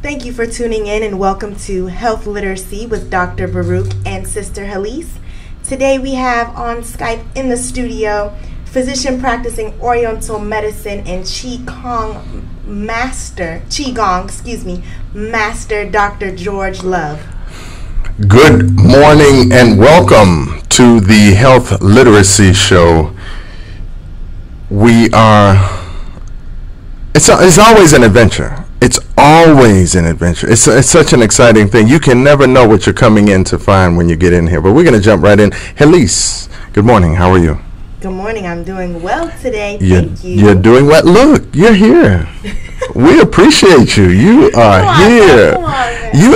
Thank you for tuning in and welcome to Health Literacy with Dr. Baruch and Sister Heleese. Today we have on Skype in the studio physician practicing Oriental medicine and Qigong Master Dr. George Love. Good morning and welcome to the Health Literacy Show. It's always an adventure. It's always an adventure. It's such an exciting thing. You can never know what you're coming in to find when you get in here. But we're going to jump right in. Heleese, good morning. How are you? Good morning. I'm doing well today. Thank you. You're doing well. Look, you're here. We appreciate you. You are here.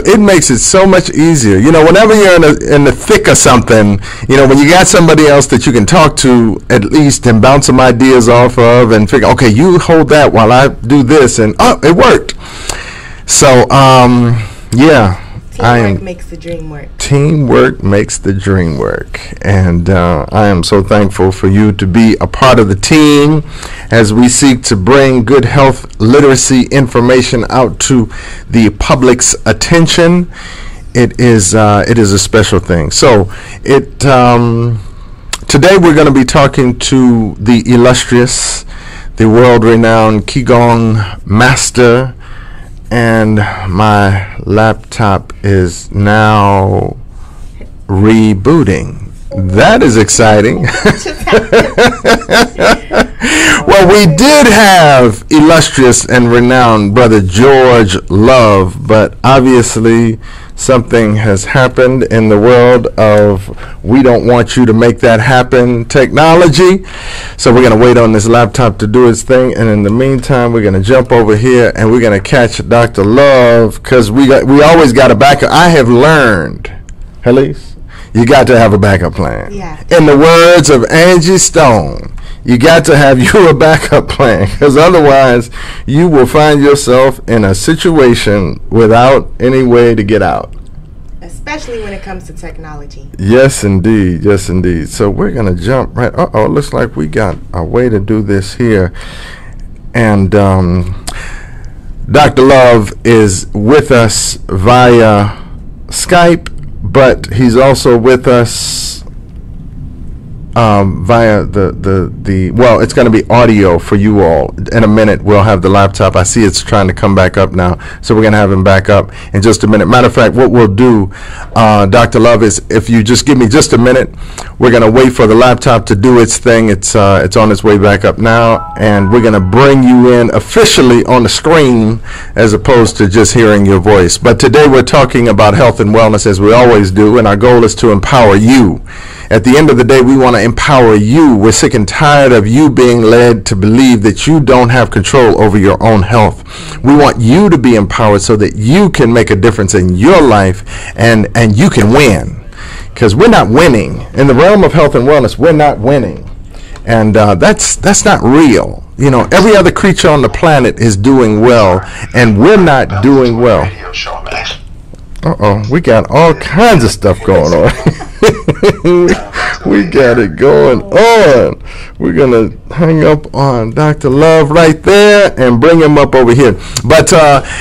It makes it so much easier. You know, whenever you're in the thick of something, you know, when you got somebody else that you can talk to at least and bounce some ideas off of and figure, okay, you hold that while I do this, and it worked. So, yeah. Teamwork makes the dream work. Teamwork makes the dream work. And I am so thankful for you to be a part of the team as we seek to bring good health literacy information out to the public's attention. It is a special thing. So today we're going to be talking to the illustrious, the world-renowned Qigong master, and my laptop is now rebooting. That is exciting. Well, we did have illustrious and renowned Brother George Love, but obviously something has happened in the world of we don't want you to make that happen technology. So we're going to wait on this laptop to do its thing, and in the meantime we're going to jump over here and we're going to catch Dr. Love, because we always got a backup. I have learned, Heleese, you got to have a backup plan. Yeah. In the words of Angie Stone, you got to have you a backup plan, because otherwise you will find yourself in a situation without any way to get out. Especially when it comes to technology. Yes, indeed. Yes, indeed. So we're going to jump right. It looks like we got a way to do this here. And Dr. Love is with us via Skype, but he's also with us via it's going to be audio for you all. In a minute we'll have the laptop. I see it's trying to come back up now, so we're going to have him back up in just a minute. Matter of fact, what we'll do, Dr. Love, is if you just give me just a minute, we're going to wait for the laptop to do its thing. It's on its way back up now, and we're going to bring you in officially on the screen as opposed to just hearing your voice. But today we're talking about health and wellness, as we always do, and our goal is to empower you. At the end of the day, we want to empower you. We're sick and tired of you being led to believe that you don't have control over your own health. We want you to be empowered so that you can make a difference in your life and you can win. Because we're not winning. In the realm of health and wellness, we're not winning. And that's not real. You know, every other creature on the planet is doing well, and we're not doing well. We got all kinds of stuff going on. We got it going on. We're going to hang up on Dr. Love right there and bring him up over here. But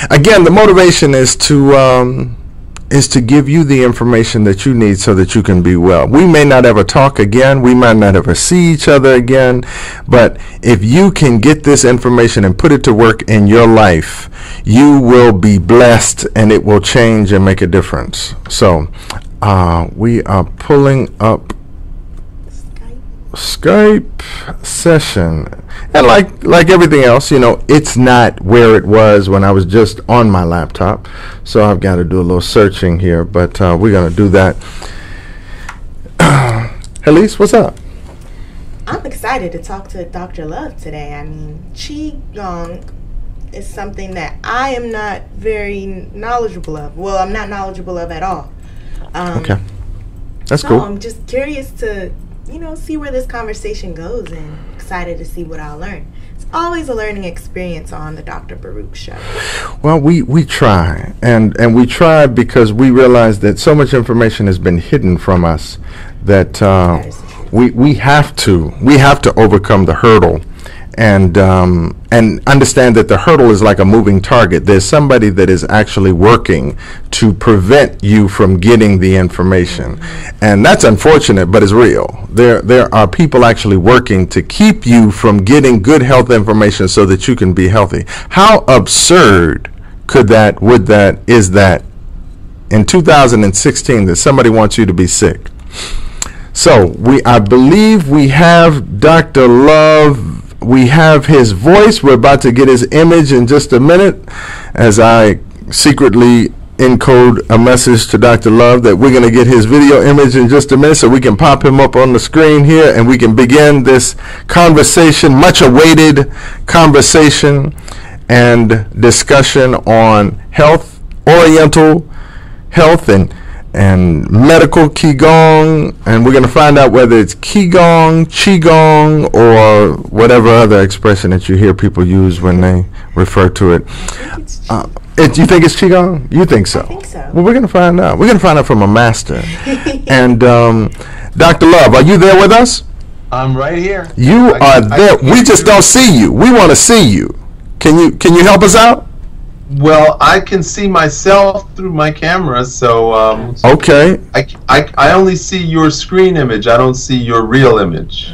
again, the motivation is to give you the information that you need so that you can be well. We may not ever talk again. We might not ever see each other again. But if you can get this information and put it to work in your life, you will be blessed, and it will change and make a difference. So we are pulling up Skype session, and like everything else, you know, it's not where it was when I was just on my laptop, so I've got to do a little searching here, but we're going to do that. Heleese, what's up? I'm excited to talk to Dr. Love today. I mean, Qigong is something that I am not very knowledgeable of. Well, I'm not knowledgeable of at all. Okay, that's cool. I'm just curious to, see where this conversation goes, and excited to see what I'll learn. It's always a learning experience on the Dr. Baruch show. Well, we try, and we try because we realize that so much information has been hidden from us that we have to overcome the hurdle and understand that the hurdle is like a moving target. There's somebody that is actually working to prevent you from getting the information, and that's unfortunate, but it's real. There are people actually working to keep you from getting good health information so that you can be healthy. How absurd is that in 2016 that somebody wants you to be sick? So I believe we have Dr. Love. We have his voice. We're about to get his image in just a minute as I secretly encode a message to Dr. Love that we're going to get his video image in just a minute so we can pop him up on the screen here and we can begin this conversation, much awaited conversation and discussion on health, Oriental health, and medical Qigong, and we're going to find out whether it's Qigong, Qigong, or whatever other expression that you hear people use when they refer to it. You think it's Qigong? You think so? I think so. Well, we're going to find out. We're going to find out from a master. And Dr. Love, are you there with us? I'm right here. You are there. We just don't see you. We want to see you. Can you help us out? Well, I can see myself through my camera, so okay. I only see your screen image. I don't see your real image.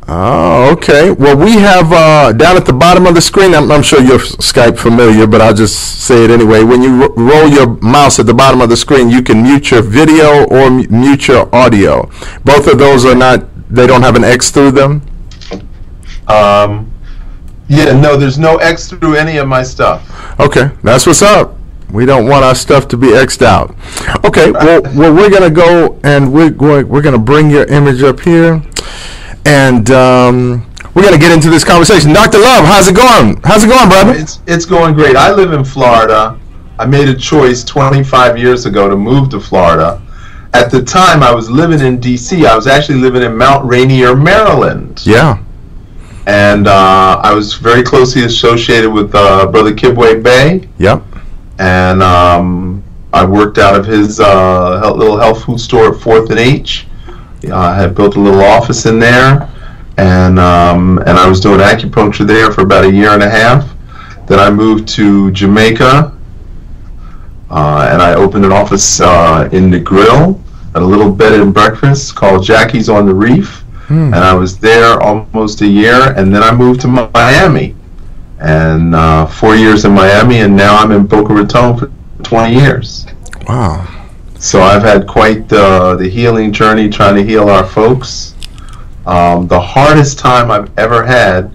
Oh, okay. Well, we have down at the bottom of the screen, I'm sure you're Skype familiar, but I'll just say it anyway. When you roll your mouse at the bottom of the screen, you can mute your video or mute your audio. Both of those they don't have an X through them? Yeah, no, there's no X through any of my stuff. Okay, that's what's up. We don't want our stuff to be X'd out. Okay, well we're going to go and we're going to bring your image up here. And we're going to get into this conversation. Dr. Love, how's it going? How's it going, brother? It's going great. I live in Florida. I made a choice 25 years ago to move to Florida. At the time, I was living in D.C. I was actually living in Mount Rainier, Maryland. Yeah. And I was very closely associated with Brother Kibwe Bay. Yep. And I worked out of his little health food store at 4th and H. I had built a little office in there, and I was doing acupuncture there for about a year and a half. Then I moved to Jamaica, and I opened an office in the Grill at a little bed and breakfast called Jackie's on the Reef. And I was there almost a year, and then I moved to Miami, and 4 years in Miami, and now I'm in Boca Raton for 20 years. Wow. So I've had quite the healing journey trying to heal our folks. The hardest time I've ever had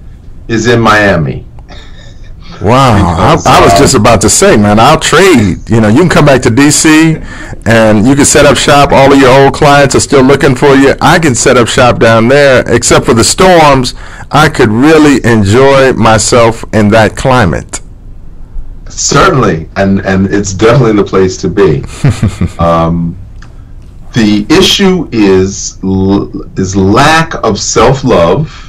is in Miami. Wow. Because, I was just about to say, man, I'll trade. You can come back to D.C. and you can set up shop. All of your old clients are still looking for you. I can set up shop down there. Except for the storms, I could really enjoy myself in that climate. Certainly, and it's definitely the place to be. The issue is lack of self-love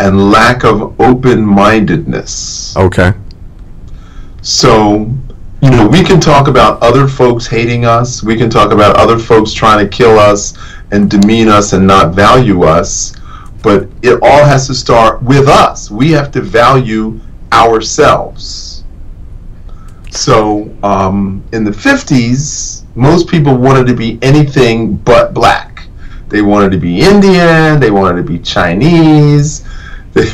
and lack of open-mindedness. Okay. So, we can talk about other folks hating us. We can talk about other folks trying to kill us and demean us and not value us. But it all has to start with us. We have to value ourselves. So, in the 50s, most people wanted to be anything but black. They wanted to be Indian. They wanted to be Chinese. They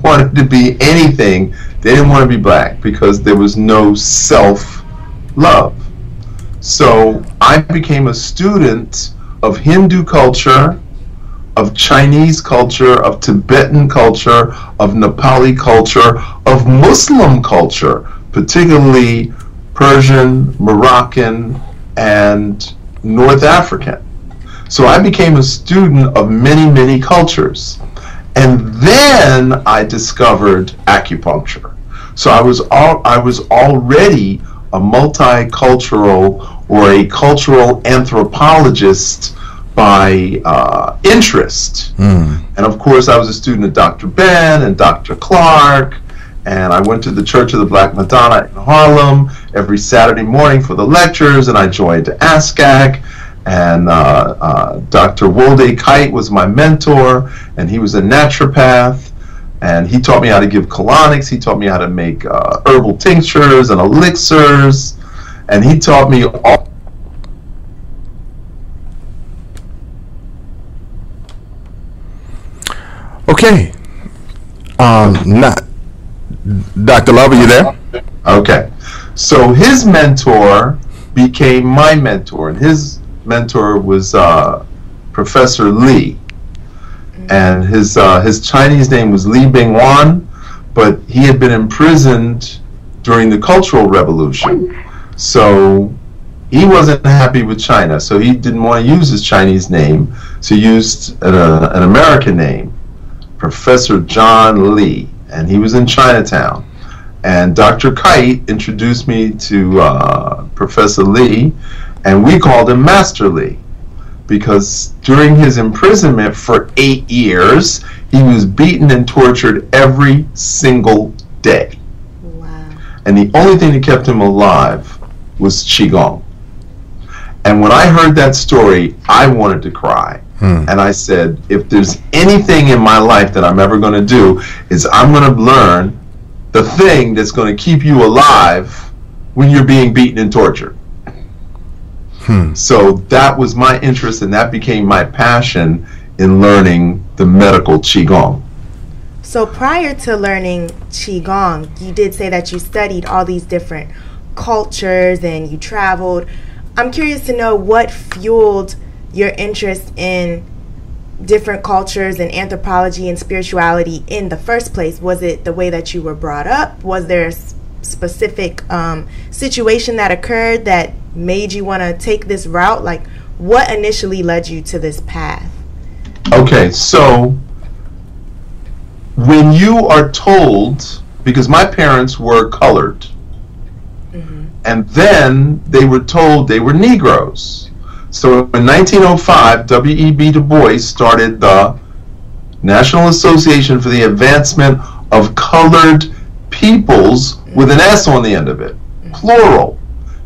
wanted to be anything. They didn't want to be black because there was no self-love. So I became a student of Hindu culture, of Chinese culture, of Tibetan culture, of Nepali culture, of Muslim culture, particularly Persian, Moroccan, and North African. So I became a student of many, many cultures. And then I discovered acupuncture. So I was already a multicultural or a cultural anthropologist by interest. And of course I was a student of Dr. Ben and Dr. Clark, and I went to the Church of the Black Madonna in Harlem every Saturday morning for the lectures, and I joined ASCAC. And Dr. Wolde Kite was my mentor, and he was a naturopath. And he taught me how to give colonics. He taught me how to make herbal tinctures and elixirs. And he taught me all. Okay. Not Dr. Love, are you there? Okay. So his mentor became my mentor, and his mentor was Professor Lee. And his Chinese name was Li Bingwan, but he had been imprisoned during the Cultural Revolution. So he wasn't happy with China, so he didn't want to use his Chinese name, so he used an American name, Professor John Lee, and he was in Chinatown. And Dr. Kite introduced me to Professor Lee, and we called him Master Lee, because during his imprisonment for 8 years, he was beaten and tortured every single day. Wow. And the only thing that kept him alive was Qigong. And when I heard that story, I wanted to cry. And I said, if there's anything in my life that I'm ever going to do, is I'm going to learn the thing that's going to keep you alive when you're being beaten and tortured. So that was my interest, and that became my passion in learning the medical Qigong. So prior to learning Qigong, you did say that you studied all these different cultures and you traveled. I'm curious to know what fueled your interest in different cultures and anthropology and spirituality in the first place. Was it the way that you were brought up? Was there a specific situation that occurred that made you want to take this route? Like, what initially led you to this path? Okay, so when you are told, because my parents were colored, and then they were told they were Negroes. So in 1905, W.E.B. Du Bois started the National Association for the Advancement of Colored Peoples, with an S on the end of it, plural.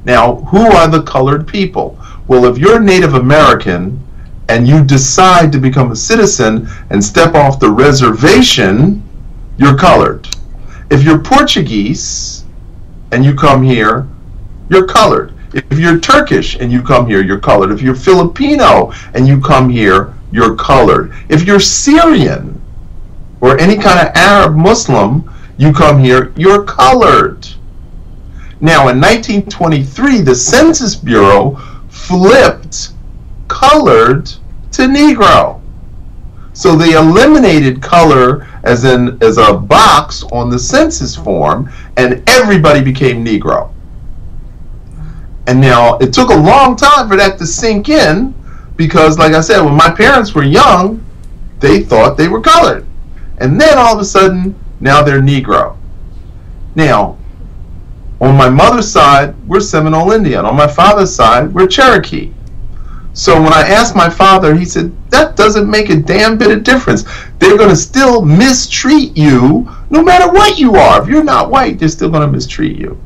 Now, who are the colored people? Well, if you're Native American and you decide to become a citizen and step off the reservation, you're colored. If you're Portuguese and you come here, you're colored. If you're Turkish and you come here, you're colored. If you're Filipino and you come here, you're colored. If you're Syrian or any kind of Arab Muslim, you come here, you're colored. Now, in 1923, the Census Bureau flipped colored to Negro. So they eliminated color as a box on the census form, and everybody became Negro. And now, it took a long time for that to sink in, because, like I said, when my parents were young, they thought they were colored. And then, all of a sudden, now they're Negro. Now, on my mother's side, we're Seminole Indian. On my father's side, we're Cherokee. So when I asked my father, he said, that doesn't make a damn bit of difference. They're going to still mistreat you no matter what you are. If you're not white, they're still going to mistreat you.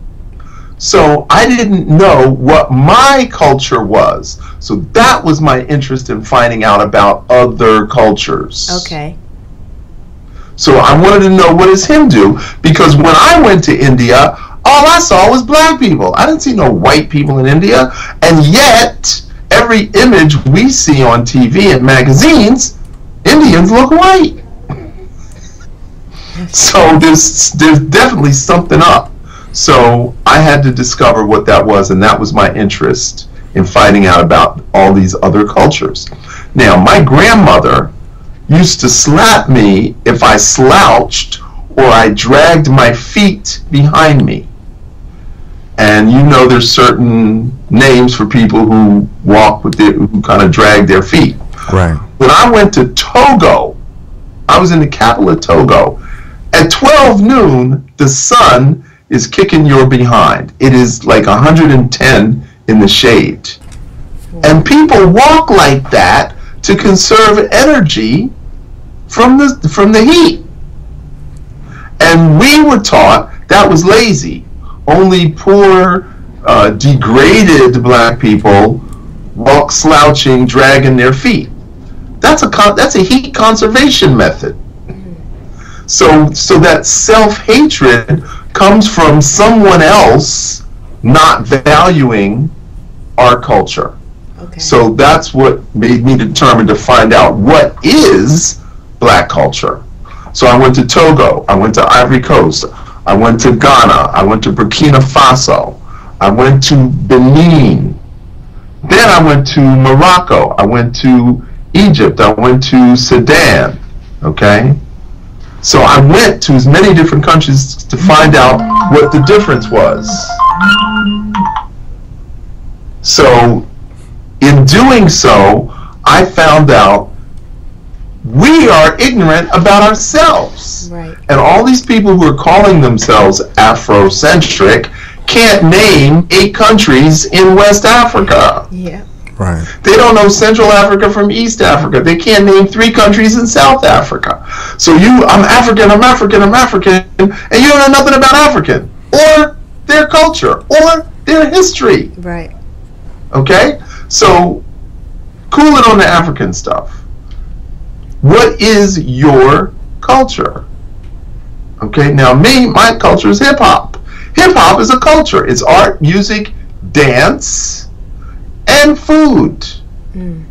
So I didn't know what my culture was. So that was my interest in finding out about other cultures. Okay. So I wanted to know, what does Hindu? Because when I went to India, all I saw was black people. I didn't see no white people in India. And yet, every image we see on TV and magazines, Indians look white. So there's definitely something up. So I had to discover what that was, and that was my interest in finding out about all these other cultures. Now, my grandmother used to slap me if I slouched or I dragged my feet behind me. And you know, there's certain names for people who walk with who kind of drag their feet. Right. When I went to Togo, I was in the capital of Togo. At 12 noon, the sun is kicking your behind. It is like 110 in the shade. And people walk like that to conserve energy from the heat. And we were taught that was lazy. Only poor, degraded black people walk slouching, dragging their feet. That's a heat conservation method. So that self-hatred comes from someone else not valuing our culture. Okay. So that's what made me determined to find out what is black culture. So I went to Togo, I went to Ivory Coast, I went to Ghana, I went to Burkina Faso, I went to Benin, then I went to Morocco, I went to Egypt, I went to Sudan, okay? So I went to as many different countries to find out what the difference was. So in doing so, I found out we are ignorant about ourselves. Right. And all these people who are calling themselves Afrocentric can't name 8 countries in West Africa. Yeah. Right. They don't know Central Africa from East Africa. They can't name 3 countries in South Africa. So I'm African, and you don't know nothing about African, or their culture, or their history. Right. Okay? So, cool it on the African stuff. What is your culture? Okay, now my culture is hip-hop. Hip-hop is a culture. It's art, music, dance, and food.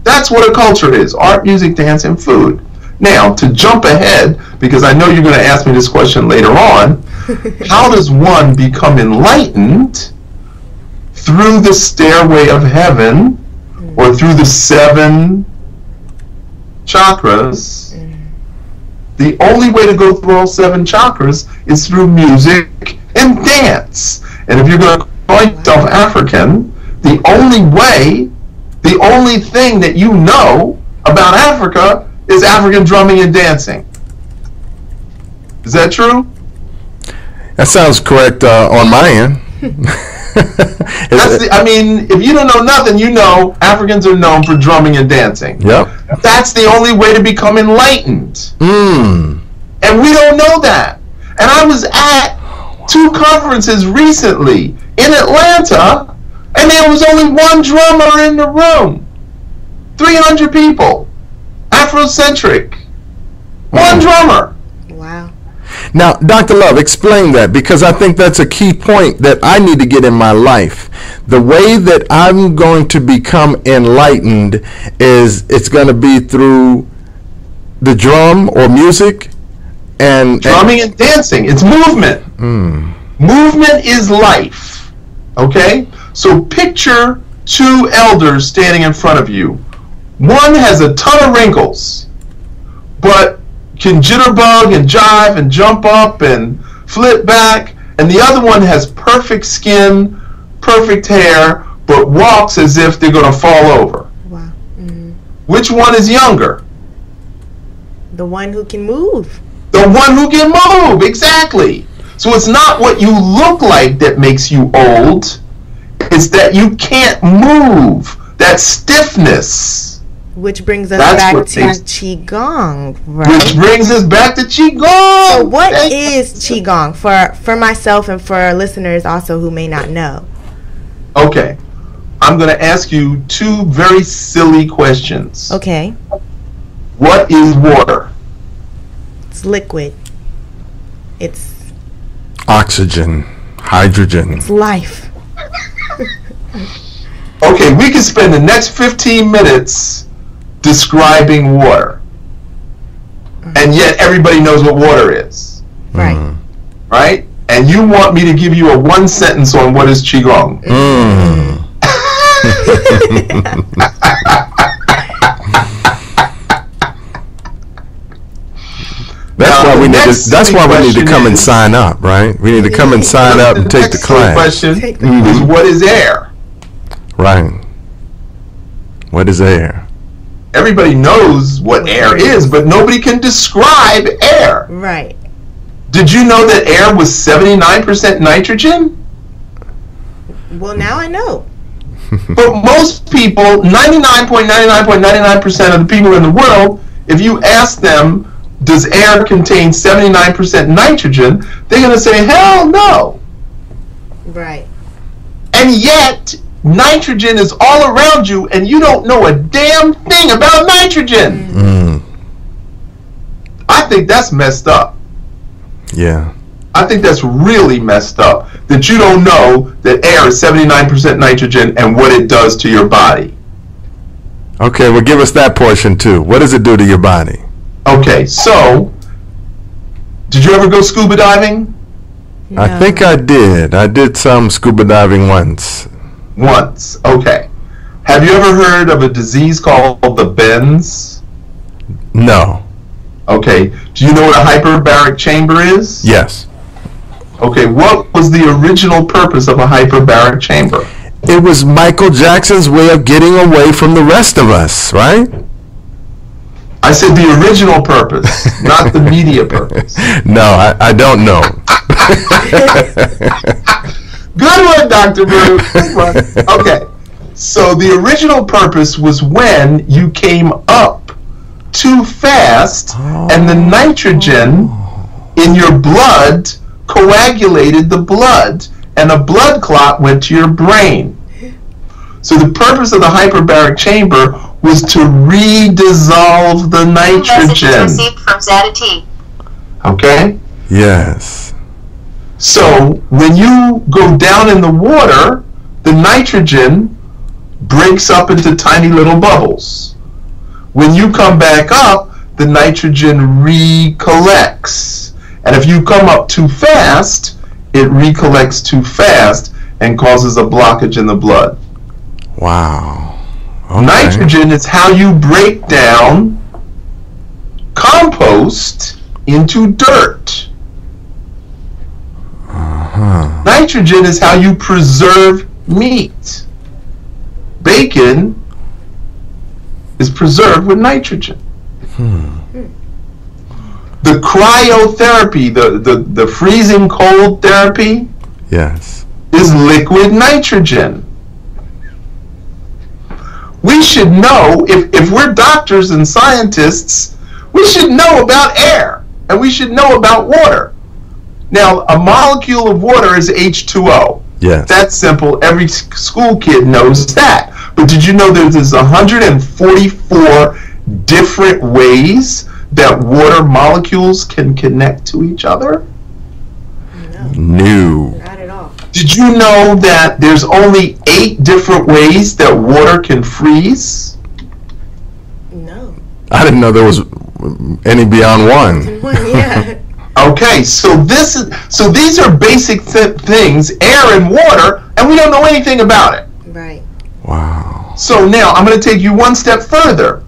That's what a culture is. Art, music, dance, and food. Now, to jump ahead, because I know you're going to ask me this question later on, how does one become enlightened through the stairway of heaven, or through the 7 chakras? The only way to go through all 7 chakras is through music and dance. And if you're going to call yourself African, the only thing that you know about Africa is African drumming and dancing. Is that true? That sounds correct on my end. If you don't know nothing, you know Africans are known for drumming and dancing. Yep. That's the only way to become enlightened. And we don't know that. And I was at 2 conferences recently in Atlanta, and there was only 1 drummer in the room. 300 people. Afrocentric. 1 drummer. Wow. Now, Dr. Love, explain that, because I think that's a key point that I need to get in my life. The way that I'm going to become enlightened is it's going to be through the drum or music and drumming and dancing. It's movement. Movement is life. Okay? So picture 2 elders standing in front of you. One has a ton of wrinkles, but can jitterbug and jive and jump up and flip back, and the other one has perfect skin, perfect hair, but walks as if they're going to fall over. Wow. Which one is younger? The one who can move. The one who can move, exactly. So it's not what you look like that makes you old, it's that you can't move, that stiffness. Which brings us back to Qigong, right? Which brings us back to Qigong. So what is Qigong for myself and for listeners also who may not know? Okay. I'm going to ask you 2 very silly questions. Okay. What is water? It's liquid. It's oxygen, hydrogen. It's life. Okay, we can spend the next 15 minutes describing water, and yet everybody knows what water is. Right. Right? And you want me to give you a 1 sentence on what is Qigong. That's why we need to come and sign up, right? We need to come and sign up and take the class. Question is, what is air? Right. What is air? Everybody knows what air is, but nobody can describe air. Right. Did you know that air was 79% nitrogen? Well, now I know. But most people, 99.99.99% of the people in the world, if you ask them, does air contain 79% nitrogen, they're going to say, hell no. Right. And yet, nitrogen is all around you, and you don't know a damn thing about nitrogen. I think that's messed up. Yeah. I think that's really messed up, that you don't know that air is 79% nitrogen and what it does to your body. Okay, well, give us that portion too. What does it do to your body? Okay, so, did you ever go scuba diving? No. I think I did. I did some scuba diving once. Once, okay. Have you ever heard of a disease called the bends? No. Okay, do you know what a hyperbaric chamber is? Yes. Okay, what was the original purpose of a hyperbaric chamber? It was Michael Jackson's way of getting away from the rest of us, right? I said the original purpose, not the media purpose. No, I don't know. Good one, Dr. Baruch. Good one. Okay, so the original purpose was when you came up too fast and the nitrogen in your blood coagulated the blood and a blood clot went to your brain. So the purpose of the hyperbaric chamber was to redissolve the nitrogen. Message received from Zeta T. Okay? Yes. So when you go down in the water, the nitrogen breaks up into tiny little bubbles. When you come back up, the nitrogen recollects. And if you come up too fast, it recollects too fast and causes a blockage in the blood. Wow. Okay. Nitrogen is how you break down compost into dirt. Nitrogen is how you preserve meat. Bacon is preserved with nitrogen. The cryotherapy, the freezing cold therapy, Yes. is liquid nitrogen. We should know, if we're doctors and scientists, we should know about air, and we should know about water. Now, a molecule of water is H2O. Yes. That's simple. Every school kid knows that. But did you know there's 144 different ways that water molecules can connect to each other? No. Not at all. Did you know that there's only 8 different ways that water can freeze? No. I didn't know there was any beyond one. Yeah. Okay, so these are basic things, air and water, and we don't know anything about it. Right. Wow. So now I'm going to take you one step further.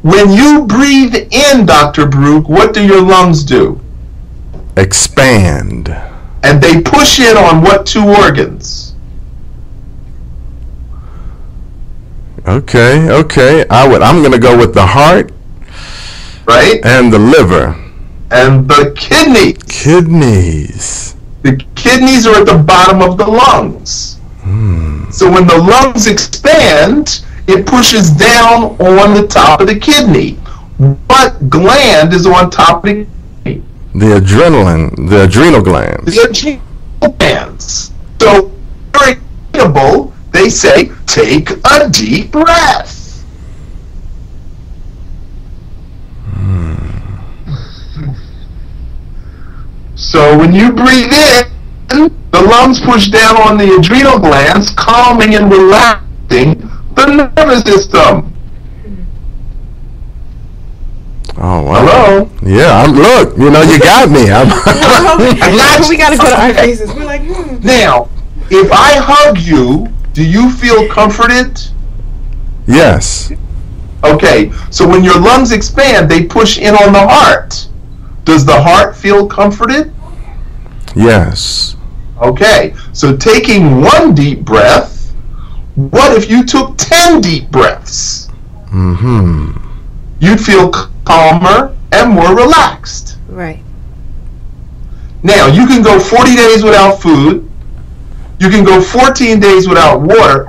When you breathe in, Dr. Baruch, what do your lungs do? Expand. And they push in on what 2 organs? Okay. I'm going to go with the heart, Right? and the liver. And the kidneys. Kidneys. The kidneys are at the bottom of the lungs. So when the lungs expand, it pushes down on the top of the kidney. What gland is on top of the kidney? The adrenal glands. The adrenal glands. So, very relatable, they say, take a deep breath. So when you breathe in, the lungs push down on the adrenal glands, calming and relaxing the nervous system. Oh, wow. Hello? Yeah, look, you got me. We gotta go to our faces. We're like, Now, if I hug you, do you feel comforted? Yes. Okay, so when your lungs expand, they push in on the heart. Does the heart feel comforted? Yes. Okay, so taking 1 deep breath, what if you took 10 deep breaths? You'd feel calmer and more relaxed. right. Now, you can go 40 days without food. You can go 14 days without water,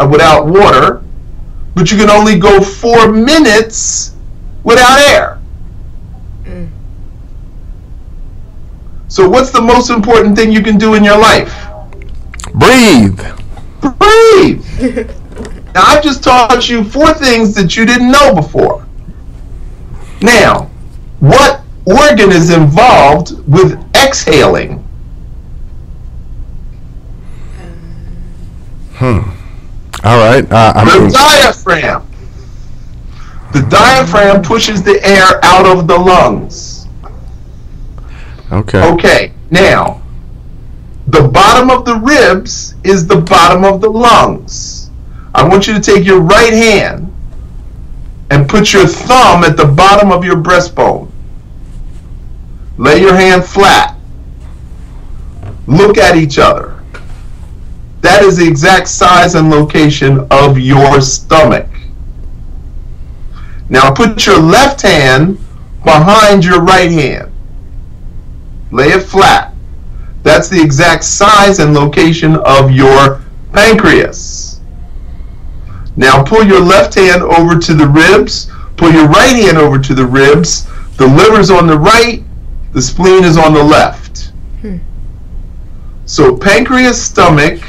but you can only go 4 minutes without air. So what's the most important thing you can do in your life? Breathe. Breathe. Now, I've just taught you 4 things that you didn't know before. Now, what organ is involved with exhaling. All right. The diaphragm. The diaphragm pushes the air out of the lungs. Okay. Okay, now, the bottom of the ribs is the bottom of the lungs. I want you to take your right hand and put your thumb at the bottom of your breastbone. Lay your hand flat. Look at each other. That is the exact size and location of your stomach. Now put your left hand behind your right hand. Lay it flat. That's the exact size and location of your pancreas. Now pull your left hand over to the ribs. Pull your right hand over to the ribs. The liver's on the right. The spleen is on the left. So pancreas, stomach,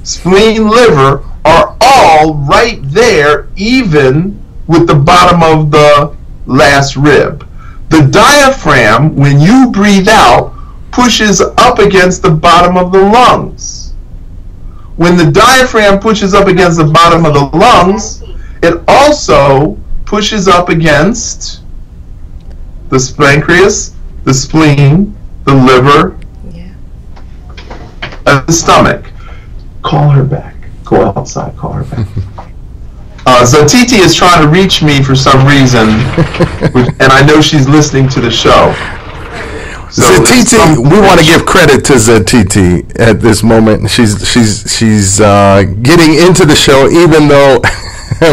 spleen, liver are all right there, even with the bottom of the last rib. The diaphragm, when you breathe out, pushes up against the bottom of the lungs. When the diaphragm pushes up against the bottom of the lungs, it also pushes up against the pancreas, the spleen, the liver, and the stomach. Call her back. Go outside, call her back. Zatiti is trying to reach me for some reason, and I know she's listening to the show. So Zatiti, we want to give credit to Zatiti at this moment. She's getting into the show, even though.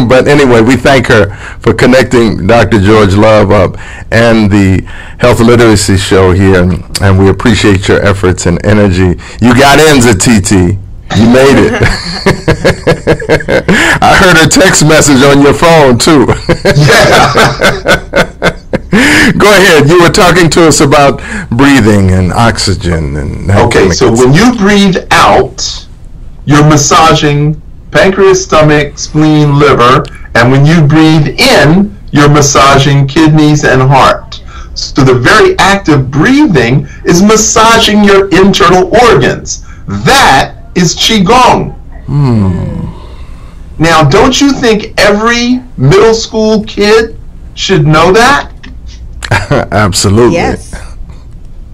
But anyway, we thank her for connecting Dr. George Love up and the Health Literacy Show here, and we appreciate your efforts and energy. You got in, Zatiti. You made it. I heard a text message on your phone, too. Go ahead. You were talking to us about breathing and oxygen. Okay, so when you breathe out, you're massaging pancreas, stomach, spleen, liver, and when you breathe in, you're massaging kidneys and heart. So the very act of breathing is massaging your internal organs. That is Qigong. Now, don't you think every middle school kid should know that? Absolutely. Yes.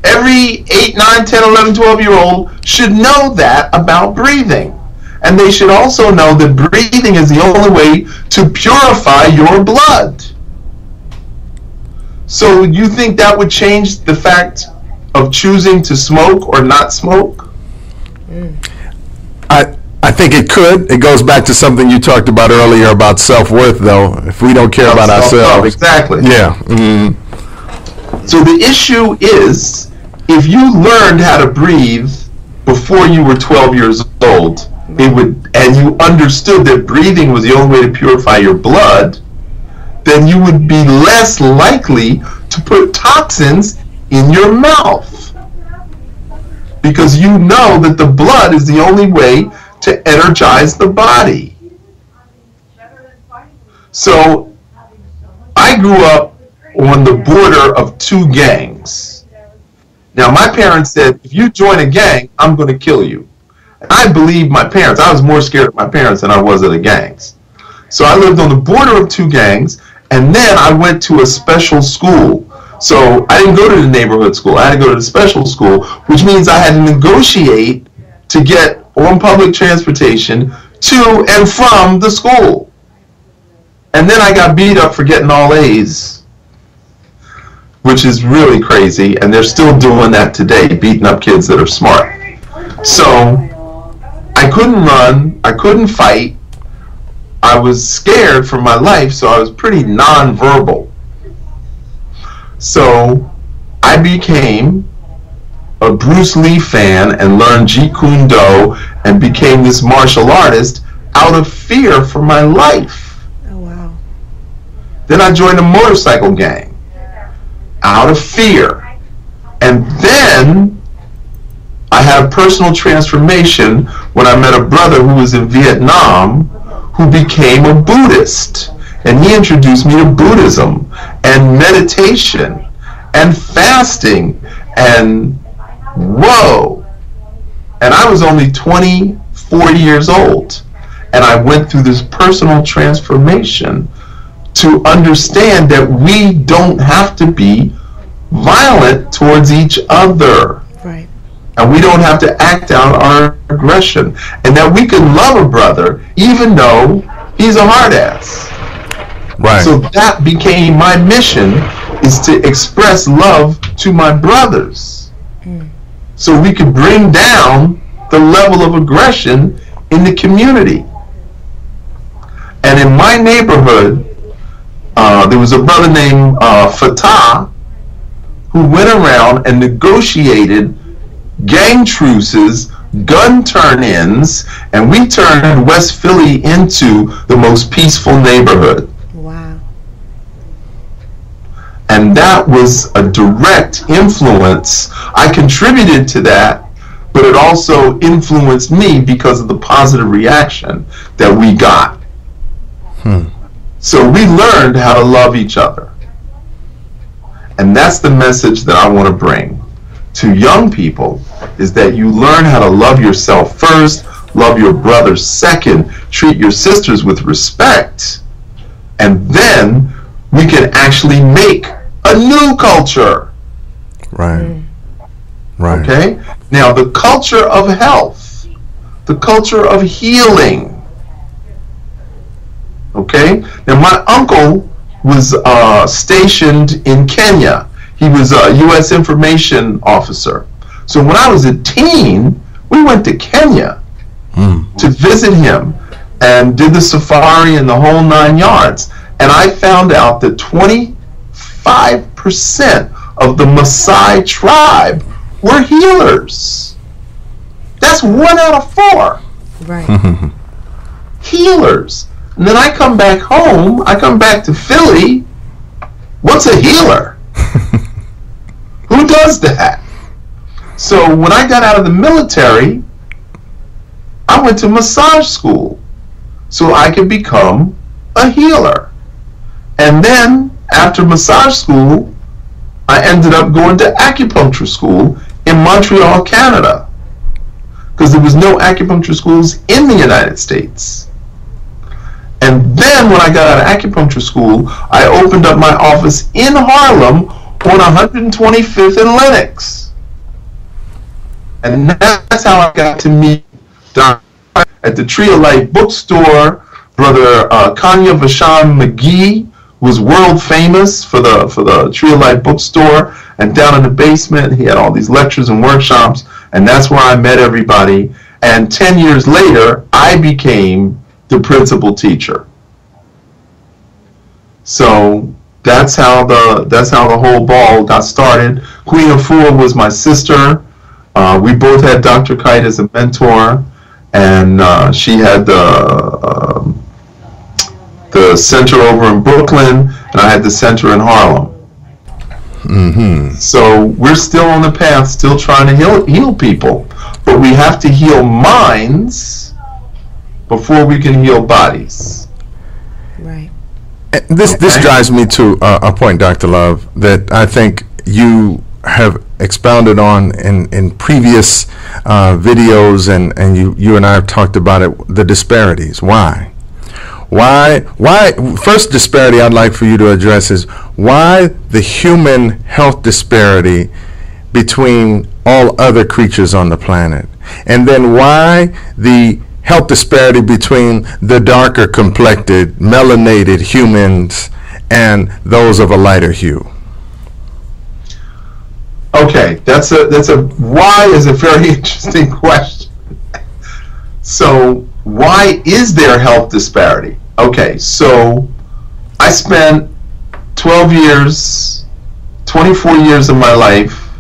Every 8, 9, 10, 11, 12-year-old should know that about breathing. And they should also know that breathing is the only way to purify your blood. So you think that would change the fact of choosing to smoke or not smoke? I think it could. It goes back to something you talked about earlier about self-worth, though. If we don't care about ourselves. Exactly. Yeah. So the issue is, if you learned how to breathe before you were 12 years old, and you understood that breathing was the only way to purify your blood, then you would be less likely to put toxins in your mouth. Because you know that the blood is the only way to energize the body. So I grew up on the border of 2 gangs. Now my parents said, if you join a gang, I'm going to kill you. And I believed my parents. I was more scared of my parents than I was of the gangs. So I lived on the border of 2 gangs, and then I went to a special school. So I didn't go to the neighborhood school. I had to go to the special school, which means I had to negotiate to get on public transportation to and from the school. And then I got beat up for getting all A's, which is really crazy, and they're still doing that today, beating up kids that are smart. So I couldn't run, I couldn't fight, I was scared for my life, so I was pretty nonverbal. So I became a Bruce Lee fan and learned Jeet Kune Do and became this martial artist out of fear for my life. Oh, wow. Then I joined a motorcycle gang out of fear. And then I had a personal transformation when I met a brother who was in Vietnam who became a Buddhist. And he introduced me to Buddhism and meditation and fasting and whoa. And I was only 24 years old. And I went through this personal transformation to understand that we don't have to be violent towards each other. Right. And we don't have to act out our aggression. And that we can love a brother even though he's a hard ass. Right. So that became my mission, is to express love to my brothers. So we could bring down the level of aggression in the community. And in my neighborhood, there was a brother named Fatah who went around and negotiated gang truces, gun turn-ins, and we turned West Philly into the most peaceful neighborhood. Wow. And that was a direct influence. I contributed to that, but it also influenced me because of the positive reaction that we got. So we learned how to love each other. And that's the message that I want to bring to young people, is that you learn how to love yourself first, love your brothers second, treat your sisters with respect, and then we can actually make a new culture. Right. Right. Okay? Now, the culture of health, the culture of healing. Okay? Now, my uncle was stationed in Kenya. He was a U.S. information officer. So when I was a teen, we went to Kenya to visit him and did the safari and the whole 9 yards. And I found out that 25% of the Maasai tribe were healers. That's 1 out of 4. Right. Healers. And then I come back home, I come back to Philly. What's a healer? Who does that? So when I got out of the military, I went to massage school so I could become a healer. And then after massage school, I ended up going to acupuncture school in Montreal, Canada, because there was no acupuncture schools in the United States. And then when I got out of acupuncture school, I opened up my office in Harlem on 125th and Lenox. And that's how I got to meet Dr. At the Tree of Life bookstore. Brother Kanya Vashon McGee was world famous for the Tree of Life bookstore. And down in the basement, he had all these lectures and workshops. And that's where I met everybody. And 10 years later, I became the principal teacher. So that's how the whole ball got started. Queen Afua was my sister. We both had Dr. Kite as a mentor, and she had the center over in Brooklyn, and I had the center in Harlem. So we're still on the path, still trying to heal people, but we have to heal minds before we can heal bodies. Right. This drives me to a point, Dr. Love, that I think you have expounded on in previous videos, and you and I have talked about it, the disparities. Why? First disparity I'd like for you to address is why the human health disparity between all other creatures on the planet, and then why the health disparity between the darker complected, melanated humans and those of a lighter hue. Okay, that's a why is a very interesting question. So why is there health disparity? Okay, so I spent 24 years of my life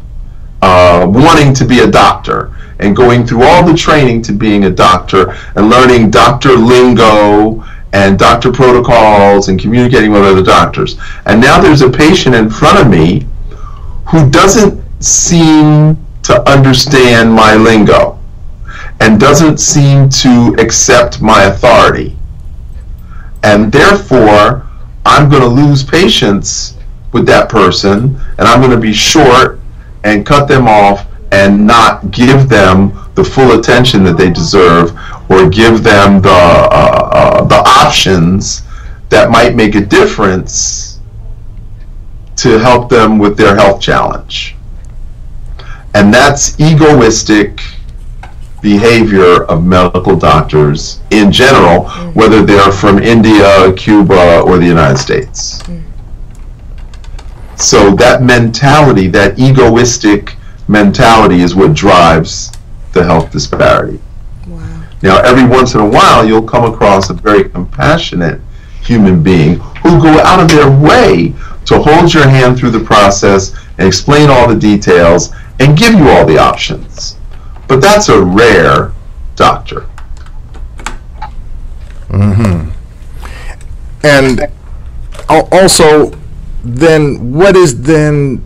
wanting to be a doctor and going through all the training to being a doctor and learning doctor lingo and doctor protocols and communicating with other doctors. And now there's a patient in front of me who doesn't seem to understand my lingo and doesn't seem to accept my authority. And therefore, I'm going to lose patience with that person, and I'm going to be short and cut them off and not give them the full attention that they deserve, or give them the options that might make a difference to help them with their health challenge. And that's egoistic behavior of medical doctors in general, whether they're from India, Cuba, or the United States. So that mentality, that egoistic mentality, is what drives the health disparity. Wow. Now, every once in a while, you'll come across a very compassionate human being who go out of their way to hold your hand through the process and explain all the details and give you all the options. But that's a rare doctor. Mm-hmm. And also, then, what is then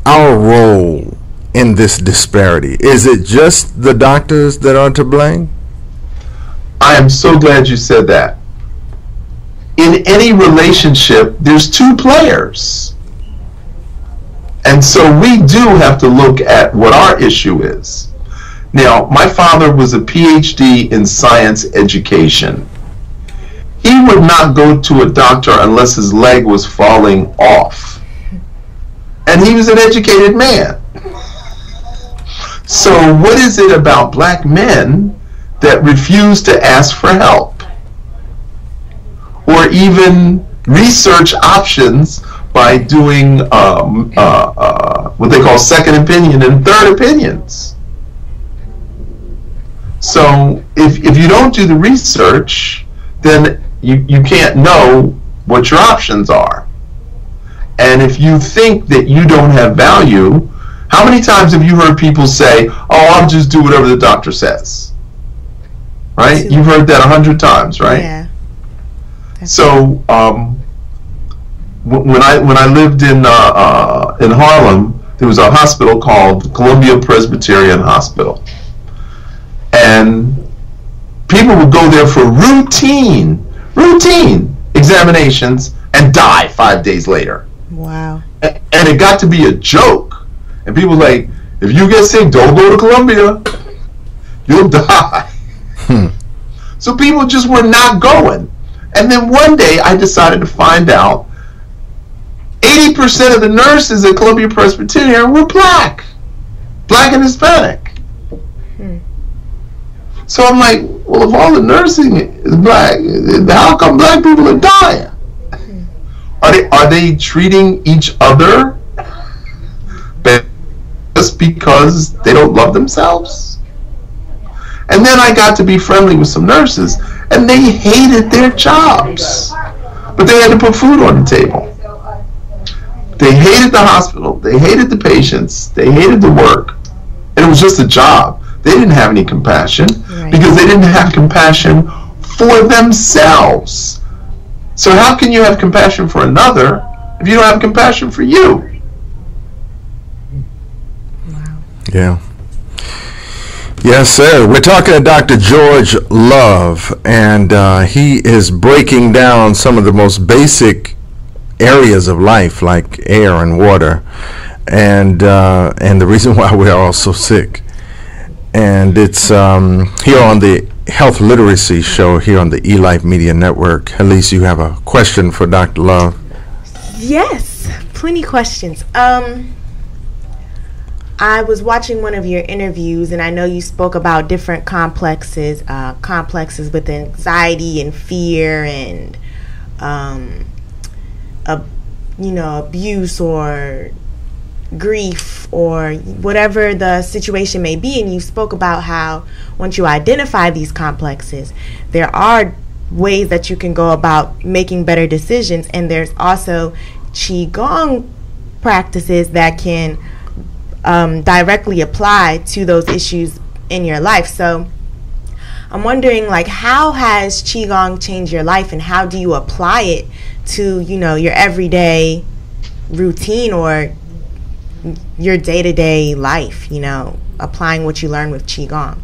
our role in this disparity? Is it just the doctors that are to blame? I am so glad you said that. In any relationship, there's two players. And so we do have to look at what our issue is. Now, my father was a PhD in science education. He would not go to a doctor unless his leg was falling off. And he was an educated man. So what is it about black men that refuse to ask for help? Or even research options by doing what they call second opinion and third opinions. So if you don't do the research, then you can't know what your options are. And if you think that you don't have value, how many times have you heard people say, oh, I'll just do whatever the doctor says? Right? You've heard that 100 times, right? Yeah. So when I lived in Harlem, there was a hospital called Columbia Presbyterian Hospital, and people would go there for routine examinations and die 5 days later. Wow. And it got to be a joke, and people were like, if you get sick, don't go to Columbia, you'll die. So people just were not going. And then one day I decided to find out 80% of the nurses at Columbia Presbyterian were black and Hispanic. So I'm like, well, if all the nursing is black, how come black people are dying? Are they treating each other just because they don't love themselves? And then I got to be friendly with some nurses, and they hated their jobs, but they had to put food on the table. They hated the hospital, they hated the patients, they hated the work, and it was just a job. They didn't have any compassion, because they didn't have compassion for themselves. So how can you have compassion for another if you don't have compassion for you? Wow. Yeah. Yes, sir. We're talking to Dr. George Love, and he is breaking down some of the most basic areas of life, like air and water, and the reason why we are all so sick. And it's here on the Health Literacy Show here on the Elife Media Network. Heleese, you have a question for Dr. Love? Yes, plenty questions. I was watching one of your interviews, and I know you spoke about different complexes with anxiety and fear and, abuse or grief or whatever the situation may be. And you spoke about how once you identify these complexes, there are ways that you can go about making better decisions. And there's also Qigong practices that can directly apply to those issues in your life. So I'm wondering, like, how has Qigong changed your life, and how do you apply it to, your everyday routine or your day-to-day life, applying what you learn with Qigong?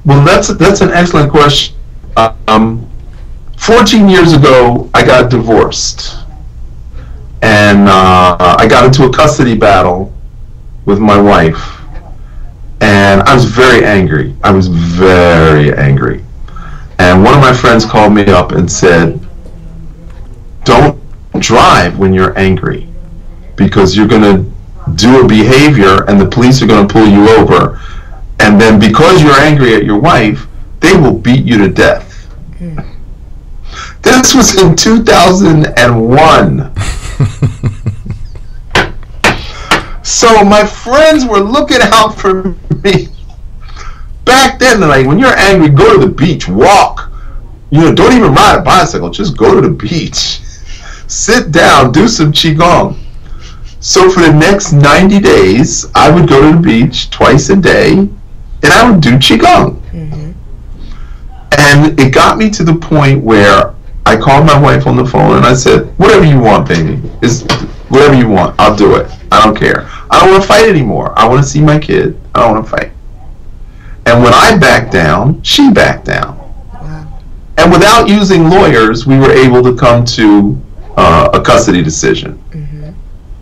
Well, that's an excellent question. 14 years ago, I got divorced. And I got into a custody battle with my wife, and I was very angry. I was very angry. And one of my friends called me up and said, don't drive when you're angry, because you're going to do a behavior and the police are going to pull you over. And then because you're angry at your wife, they will beat you to death. This was in 2001. So my friends were looking out for me. Back then, they're like, when you're angry, go to the beach, walk. Don't even ride a bicycle, just go to the beach. Sit down, do some Qigong. So for the next 90 days, I would go to the beach twice a day, and I would do Qigong. Mm-hmm. And it got me to the point where I called my wife on the phone and I said, whatever you want, baby. Whatever you want, I'll do it. I don't care. I don't want to fight anymore. I want to see my kid. I don't want to fight. And when I backed down, she backed down. Wow. And without using lawyers, we were able to come to a custody decision. Mm-hmm.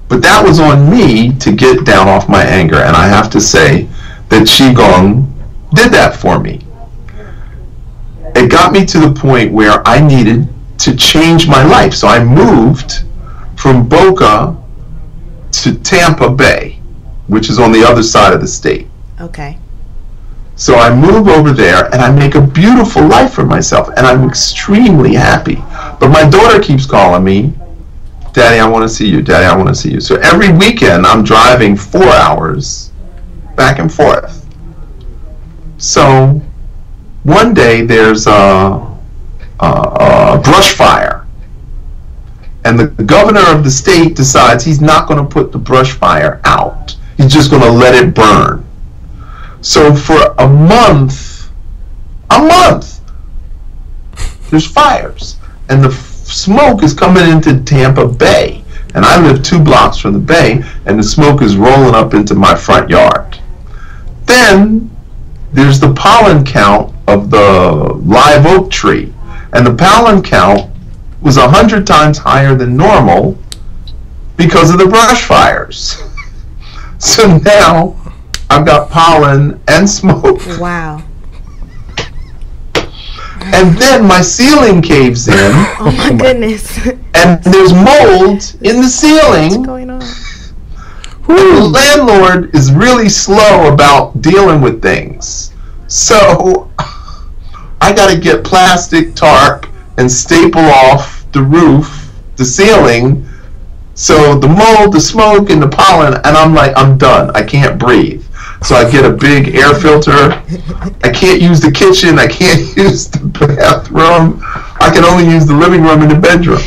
But that was on me to get down off my anger. And I have to say that Qigong did that for me. It got me to the point where I needed to change my life. So I moved from Boca to Tampa Bay, which is on the other side of the state. Okay. So I move over there and I make a beautiful life for myself, and I'm extremely happy. But my daughter keeps calling me, Daddy, I want to see you. Daddy, I want to see you. So every weekend I'm driving 4 hours back and forth. So one day there's a brush fire, and the governor of the state decides he's not going to put the brush fire out. He's just going to let it burn. So for a month, there's fires, and the smoke is coming into Tampa Bay, and I live 2 blocks from the bay, and the smoke is rolling up into my front yard. Then there's the pollen count of the live oak tree, and the pollen count was 100 times higher than normal because of the brush fires. So now I've got pollen and smoke. Wow. And then my ceiling caves in. Oh my goodness. And there's mold in the ceiling. What's going on? The landlord is really slow about dealing with things. So I got to get plastic tarp and staple off the roof, the ceiling. So the mold, the smoke, and the pollen, and I'm like, I'm done. I can't breathe. So I get a big air filter. I can't use the kitchen. I can't use the bathroom. I can only use the living room and the bedroom.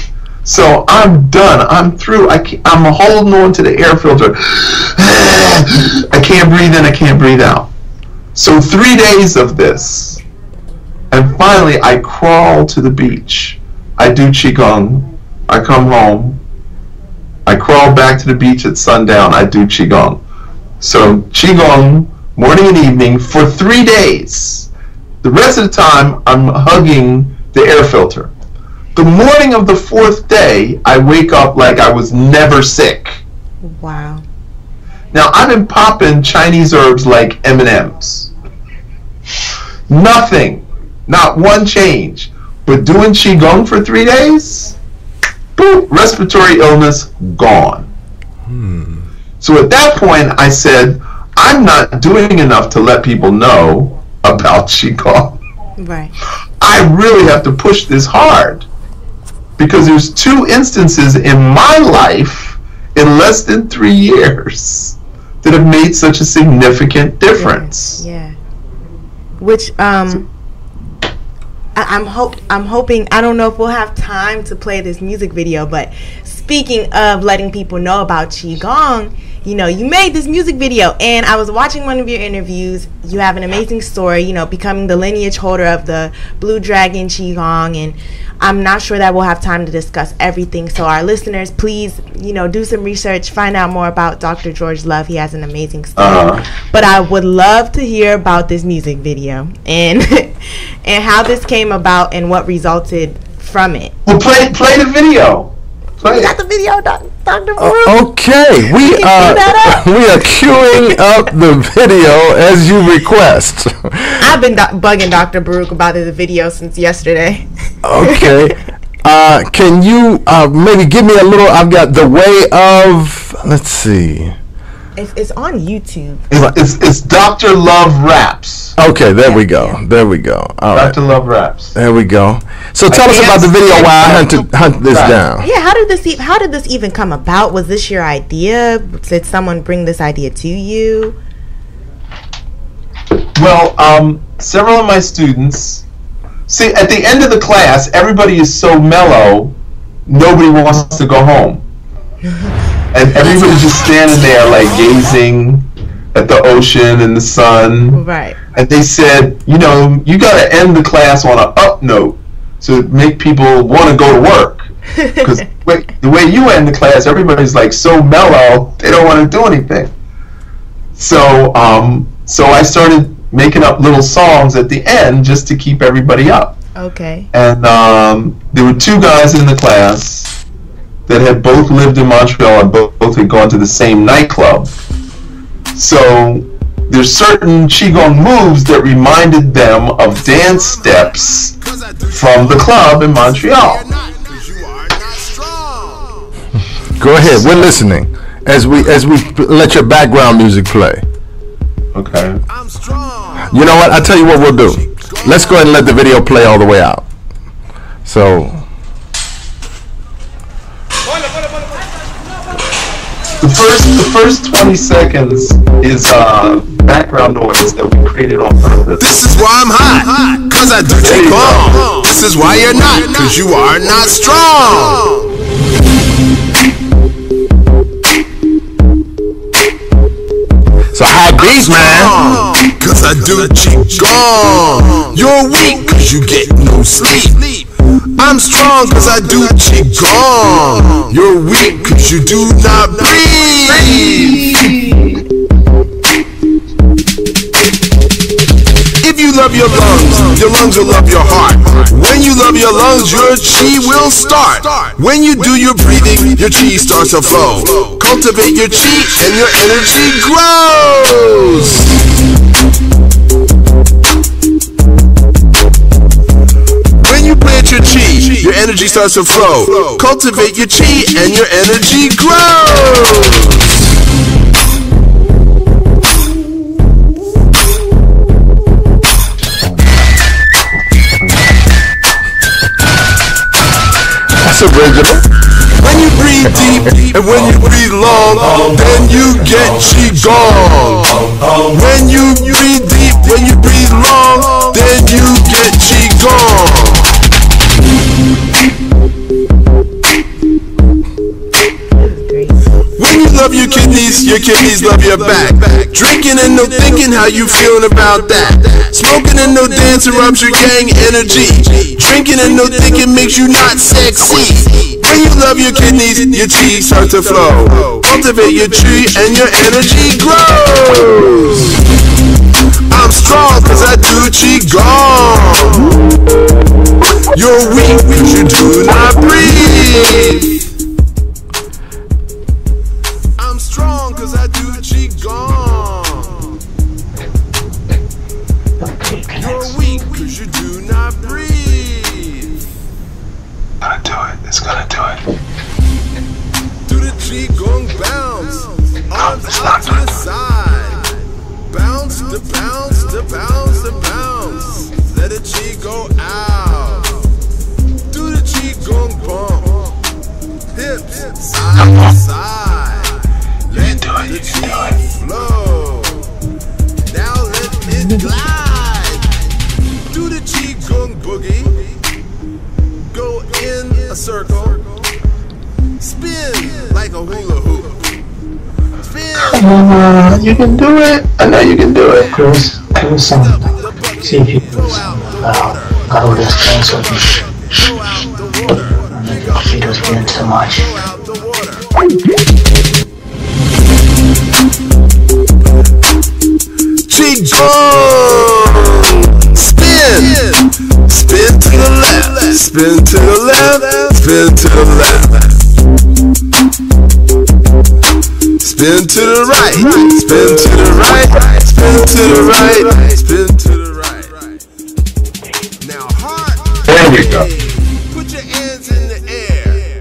So I'm done. I'm through. I'm holding on to the air filter. I can't breathe in. I can't breathe out. So 3 days of this. And finally, I crawl to the beach. I do Qigong. I come home. I crawl back to the beach at sundown. I do Qigong. So Qigong, morning and evening, for 3 days. The rest of the time, I'm hugging the air filter. The morning of the 4th day, I wake up like I was never sick. Wow. Now, I've been popping Chinese herbs like M&Ms. Nothing. Not one change. But doing Qigong for 3 days, boom, respiratory illness, gone. So at that point, I said, I'm not doing enough to let people know about Qigong. Right. I really have to push this hard, because there's 2 instances in my life in less than 3 years that have made such a significant difference. Yeah. Which I'm hoping, I don't know if we'll have time to play this music video, but speaking of letting people know about Qigong, you made this music video, and I was watching one of your interviews. You have an amazing story, becoming the lineage holder of the Blue Dragon Qigong, and I'm not sure that we'll have time to discuss everything. So our listeners, please, do some research, find out more about Dr. George Love. He has an amazing story. But I would love to hear about this music video and and how this came about and what resulted from it. Well, play the video. You got the video, Dr. Dr. Baruch. Okay, we are queuing up the video as you request. I've been bugging Dr. Baruch about the video since yesterday. Okay. Can you maybe give me a little? I've got the way of. Let's see. It's on YouTube. It's Dr. Love Raps. Okay, there we go. There we go. All right. Dr. Love Raps. There we go. So tell us about the video while I hunt this down. Yeah, how did this even come about? Was this your idea? Did someone bring this idea to you? Well, several of my students. See, at the end of the class, everybody is so mellow, nobody wants to go home. And everybody's just standing there, like, gazing at the ocean and the sun. Right. And they said, you know, you got to end the class on an up note to make people want to go to work. Because the way you end the class, everybody's, like, so mellow, they don't want to do anything. So I started making up little songs at the end just to keep everybody up. Okay. And there were two guys in the class that had both lived in Montreal and both had gone to the same nightclub. So there's certain Qigong moves that reminded them of dance steps from the club in Montreal. Go ahead, we're listening as we let your background music play. Okay. You know what? I tell you what we'll do. Let's go ahead and let the video play all the way out. So. The first 20 seconds is background noise that we created on purpose. This is why I'm hot, cause I do Qigong. This is why you're not, cause you are not strong. So high beats, man. Cause I do Qigong. You're weak cause you get no sleep. I'm strong cause I do Qigong. You're weak cause you do not breathe. If you love your lungs will love your heart. When you love your lungs, your chi will start. When you do your breathing, your chi starts to flow. Cultivate your chi and your energy grows. When you plant your chi, your energy starts to flow. Cultivate your chi and your energy grows. That's original. When you breathe deep and when you breathe long, then you get Qigong. When you breathe deep, when you breathe long, then you get Qigong. When you love your kidneys love your back. Drinking and no thinking, how you feeling about that? Smoking and no dance interrupts your yang energy. Drinking and no thinking makes you not sexy. When you love your kidneys, your chi starts to flow. Cultivate your chi and your energy grows. I'm strong cause I do Qigong. You're weak cause you do not breathe. I'm strong cause I do Qigong. You're weak cause you do not breathe. Gonna do it. It's gonna do it. Do the Qigong bounce. Arms out to the side. Bounce to bounce to bounce to bounce. Let the Qi go out. Do the Qigong bump. Hips side to side. Let the Qi flow. Now let it glide. Do the Qigong boogie. Go in a circle. Spin like a hula hoop. Spin. You can do it. I know you can do it. Do some. See if you do some gargle things or your feet was getting too much. Qigong! Spin! Spin to the left, spin to the left, spin to the left. spin to the right, spin to the right, spin to the right, spin to the right. Now hard. There we go. Put your hands in the air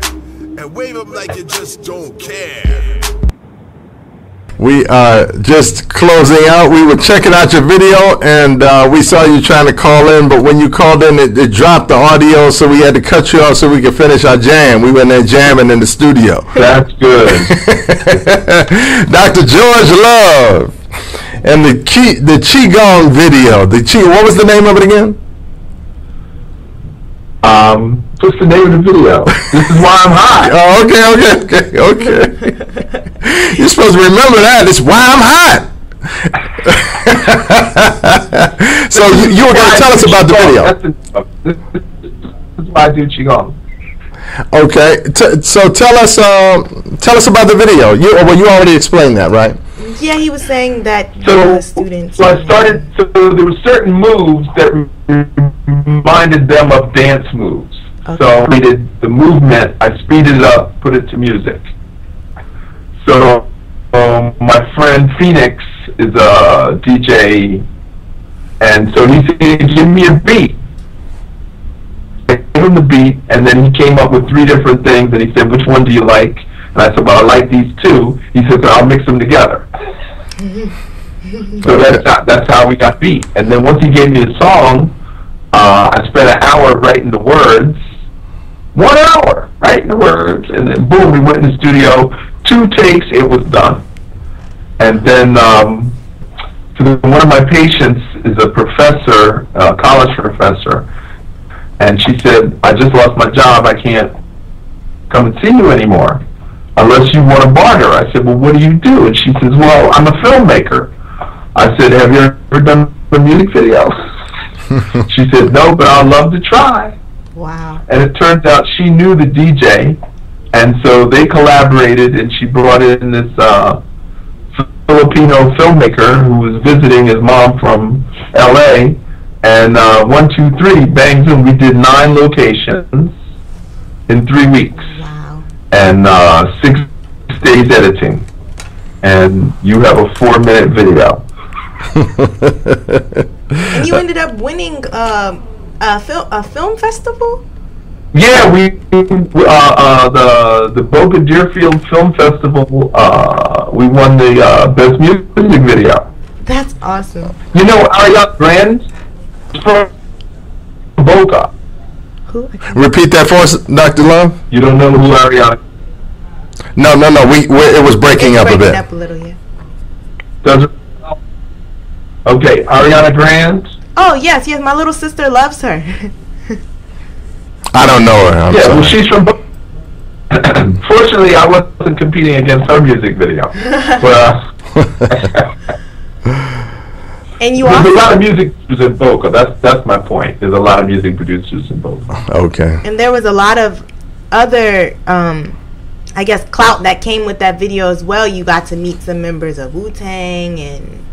and wave them like you just don't care. We are just closing out. We were checking out your video, and we saw you trying to call in, but when you called in, it dropped the audio, so we had to cut you off so we could finish our jam. We went there jamming in the studio. That's good. Dr. George Love and the Qigong video. What was the name of it again? What's the name of the video? This is why I'm hot. Oh, okay. You're supposed to remember that. It's why I'm hot. So you were going to tell us about the video. This is why I do Qigong. Okay. So tell us about the video. You already explained that, right? Yeah, he was saying that students. So I started. So there were certain moves that reminded them of dance moves. Okay. So I did the movement. I speeded it up, put it to music. So my friend Phoenix is a DJ, and so he said, "Give me a beat." I gave him the beat, and then he came up with 3 different things, and he said, "Which one do you like?" And I said, "Well, I like these 2." He said, "So I'll mix them together." So that's how we got beat. And then once he gave me a song, I spent an hour writing the words. 1 hour writing the words, and then boom, we went in the studio. 2 takes, it was done. And then one of my patients is a professor, a college professor, and she said, "I just lost my job. I can't come and see you anymore unless you want to barter." I said, "Well, what do you do?" And she says, "Well, I'm a filmmaker." I said, "Have you ever done a music video?" She said, "No, but I'd love to try." Wow. And it turns out she knew the DJ, and so they collaborated, and she brought in this Filipino filmmaker who was visiting his mom from LA, and 1, 2, 3, bang, zoom, we did 9 locations in 3 weeks. Wow. And 6 days editing, and you have a 4-minute video. And you ended up winning a film festival? Yeah, the Boca Deerfield Film Festival, we won the best music video. That's awesome. You know Ariana Grande from Boca. Who? Repeat that for us, Dr. Love. You don't know who Ariana? No. It was breaking up a bit. Up a little, yeah. Does it? Okay, Ariana Grande. Oh yes, my little sister loves her. I don't know her. I'm sorry. Well, she's from. Fortunately, I wasn't competing against her music video. But, and you there's also a lot of music producers in Boca. That's my point. There's a lot of music producers in Boca. Okay. And there was a lot of other, I guess, clout that came with that video as well. You got to meet some members of Wu-Tang, and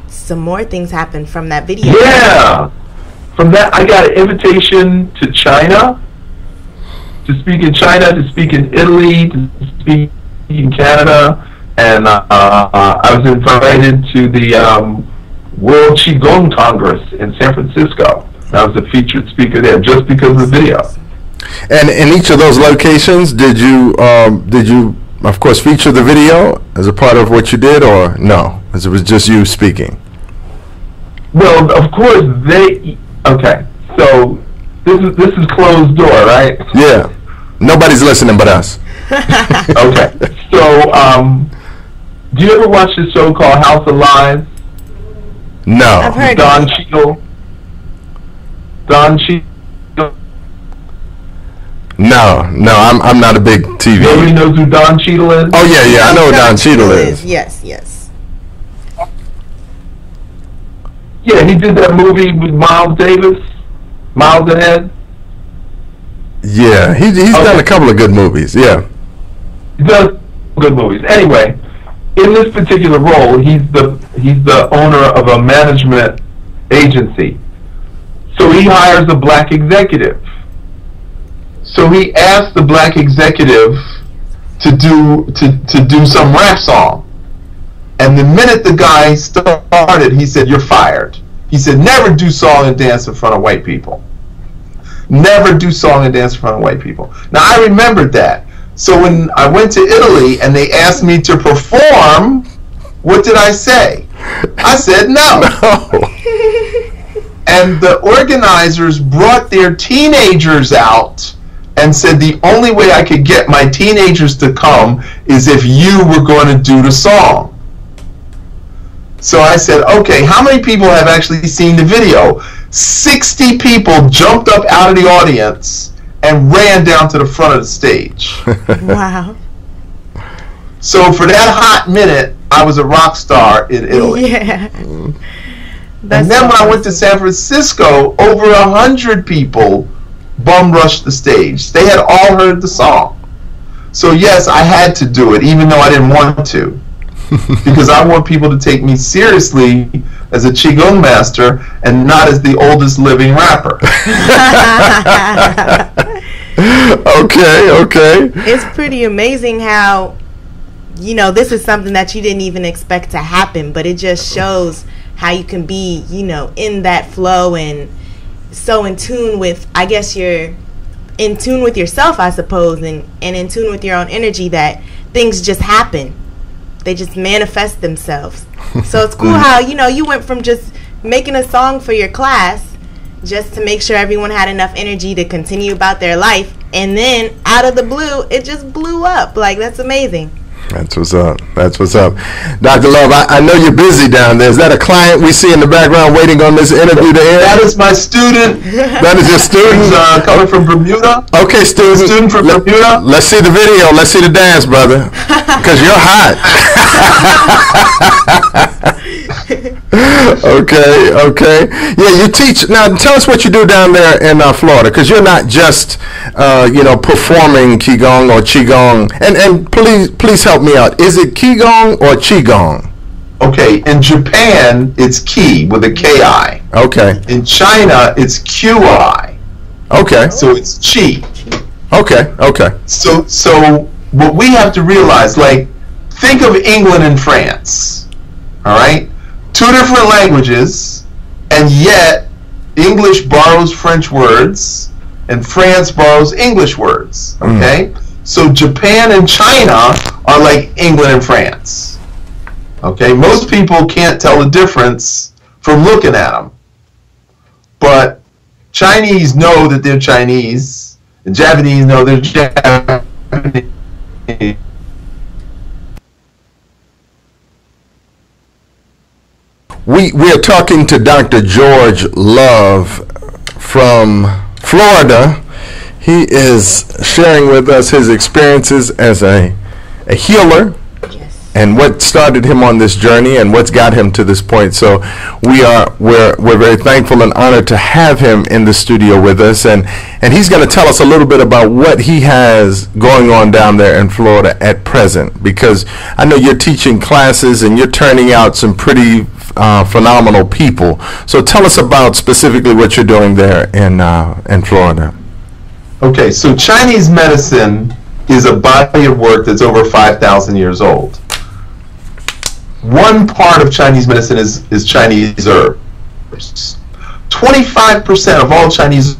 some more things happened from that video. Yeah. From that, I got an invitation to China, to speak in China, to speak in Italy, to speak in Canada, and I was invited to the World Qigong Congress in San Francisco. I was a featured speaker there just because of the video. And in each of those locations, did you of course feature the video as a part of what you did, or no? As it was just you speaking? Well, of course okay, so this is closed door, right? Yeah. Nobody's listening but us. Okay. So, do you ever watch this show called House of Lies? No. I've heard Don of it. Cheadle. Don Cheadle. No, I'm not a big TV. Nobody knows who Don Cheadle is? Oh yeah, I know who Don Cheadle is. Yes. Yeah, he did that movie with Miles Davis, Miles Ahead. Yeah, he's done a couple of good movies. Yeah. He does good movies. Anyway, in this particular role, he's the owner of a management agency. So he hires a black executive. So he asked the black executive to do some rap song. And the minute the guy started, he said, "You're fired." He said, "Never do song and dance in front of white people. Never do song and dance in front of white people." Now, I remembered that. So when I went to Italy and they asked me to perform, what did I say? I said no. And the organizers brought their teenagers out and said the only way I could get my teenagers to come is if you were going to do the song. So I said, okay, how many people have actually seen the video? 60 people jumped up out of the audience and ran down to the front of the stage. Wow. So for that hot minute, I was a rock star in Italy. Yeah. And then when I went to San Francisco, over 100 people bum rushed the stage. They had all heard the song. So yes, I had to do it, even though I didn't want to. Because I want people to take me seriously as a Qigong master and not as the oldest living rapper. Okay. It's pretty amazing how, you know, this is something that you didn't even expect to happen, but it just shows how you can be, you know, in that flow and so in tune with, I guess you're in tune with yourself, I suppose, and in tune with your own energy, that things just happen. They just manifest themselves. So it's cool how, you know, you went from just making a song for your class just to make sure everyone had enough energy to continue about their life, and then out of the blue, it just blew up. Like, that's amazing. That's what's up. That's what's up. Dr. Love, I know you're busy down there. Is that a client we see in the background waiting on this interview to air? That is my student. That is your student? Coming from Bermuda. Okay, student. Student from Bermuda. Let's see the video. Let's see the dance, brother. Because you're hot. Okay. Yeah, you teach. Now, tell us what you do down there in Florida, because you're not just, performing Qigong or Qigong. And please help me out. Is it Qigong or Qigong? Okay, in Japan, it's Qi with a K-I. Okay. In China, it's Q-I. Okay. So it's Qi. Okay. So what we have to realize, like, think of England and France, all right? Two different languages, and yet English borrows French words, and France borrows English words, okay? So Japan and China are like England and France, okay? Most people can't tell the difference from looking at them, but Chinese know that they're Chinese, and Japanese know they're Japanese. We are talking to Dr. George Love from Florida. He is sharing with us his experiences as a healer, yes, and what started him on this journey and what's got him to this point. So we're very thankful and honored to have him in the studio with us, and he's going to tell us a little bit about what he has going on down there in Florida at present, because I know you're teaching classes and you're turning out some pretty phenomenal people. So tell us about specifically what you're doing there in Florida. Okay, so Chinese medicine is a body of work that's over 5,000 years old. One part of Chinese medicine is Chinese herbs. 25% of all Chinese.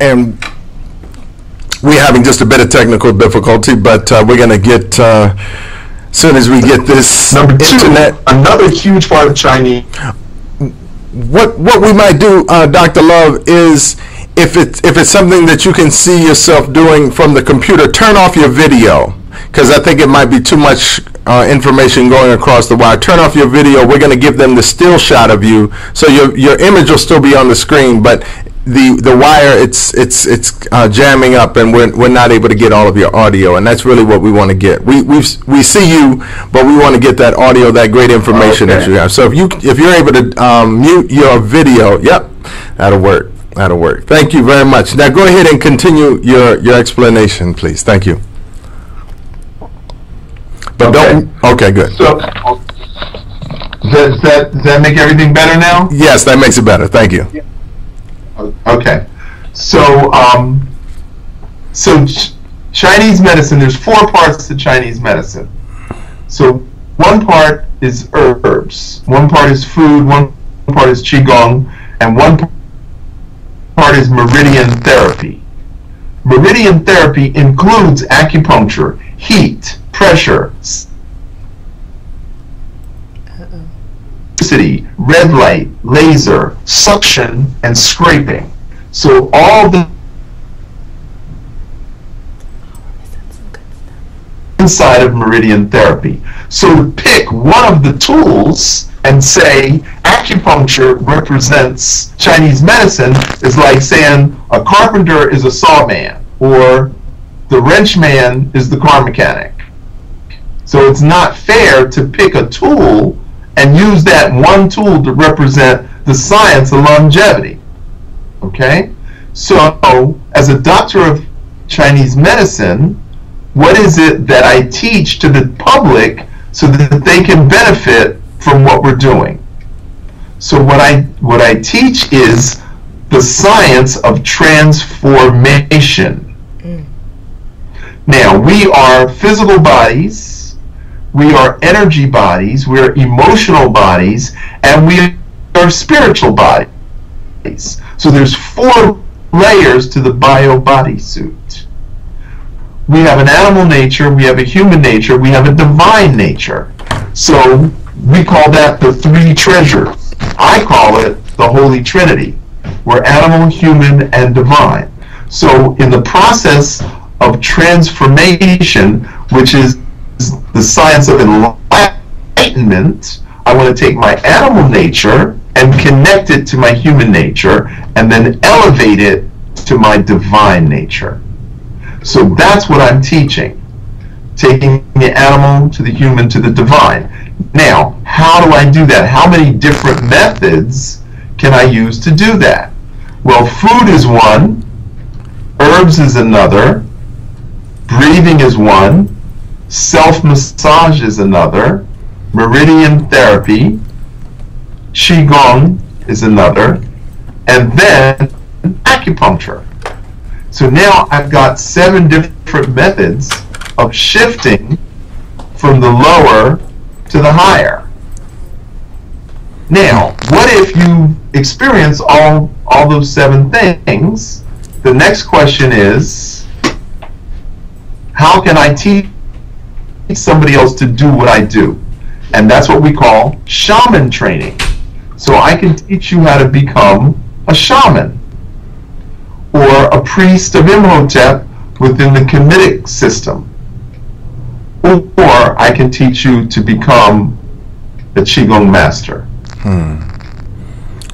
And we're having just a bit of technical difficulty, but we're going to get, as soon as we get this internet. Another huge part of Chinese. What we might do, Dr. Love, is if it's something that you can see yourself doing from the computer, turn off your video, because I think it might be too much information going across the wire. Turn off your video. We're going to give them the still shot of you, so your image will still be on the screen, but the wire, it's jamming up, and we're not able to get all of your audio, and that's really what we want to get. We see you, but we want to get that audio, that great information that you have. So if you're able to mute your video, yep, that'll work. Thank you very much. Now go ahead and continue your explanation, please. Thank you. But okay, good. So does that make everything better now? Yes, that makes it better. Thank you. Okay, so So Chinese medicine, there's 4 parts to Chinese medicine. So one part is herbs, one part is food, one part is qigong, and one part is meridian therapy. Meridian therapy includes acupuncture, heat, pressure, electricity, red light, laser, suction, and scraping. So all the inside of meridian therapy. So to pick one of the tools and say acupuncture represents Chinese medicine is like saying a carpenter is a sawman or the wrench man is the car mechanic. So it's not fair to pick a tool and use that one tool to represent the science of longevity. Okay? So as a doctor of Chinese medicine, what is it that I teach to the public so that they can benefit from what we're doing? So what I teach is the science of transformation. Now, we are physical bodies, we are energy bodies, we are emotional bodies, and we are spiritual bodies. So there's 4 layers to the bio-bodysuit. We have an animal nature, we have a human nature, we have a divine nature. So we call that the 3 treasures. I call it the Holy Trinity. We're animal, human, and divine. So in the process of transformation, which is the science of enlightenment, I want to take my animal nature and connect it to my human nature and then elevate it to my divine nature. So that's what I'm teaching, taking the animal to the human to the divine. Now, how do I do that? How many different methods can I use to do that? Well, food is one, herbs is another, breathing is one, self-massage is another, meridian therapy, qigong is another, and then acupuncture. So now I've got 7 different methods of shifting from the lower to the higher. Now, what if you experience all those 7 things? The next question is, how can I teach somebody else to do what I do? And that's what we call shaman training. So I can teach you how to become a shaman or a priest of Imhotep within the Kemetic system. Or I can teach you to become a Qigong master.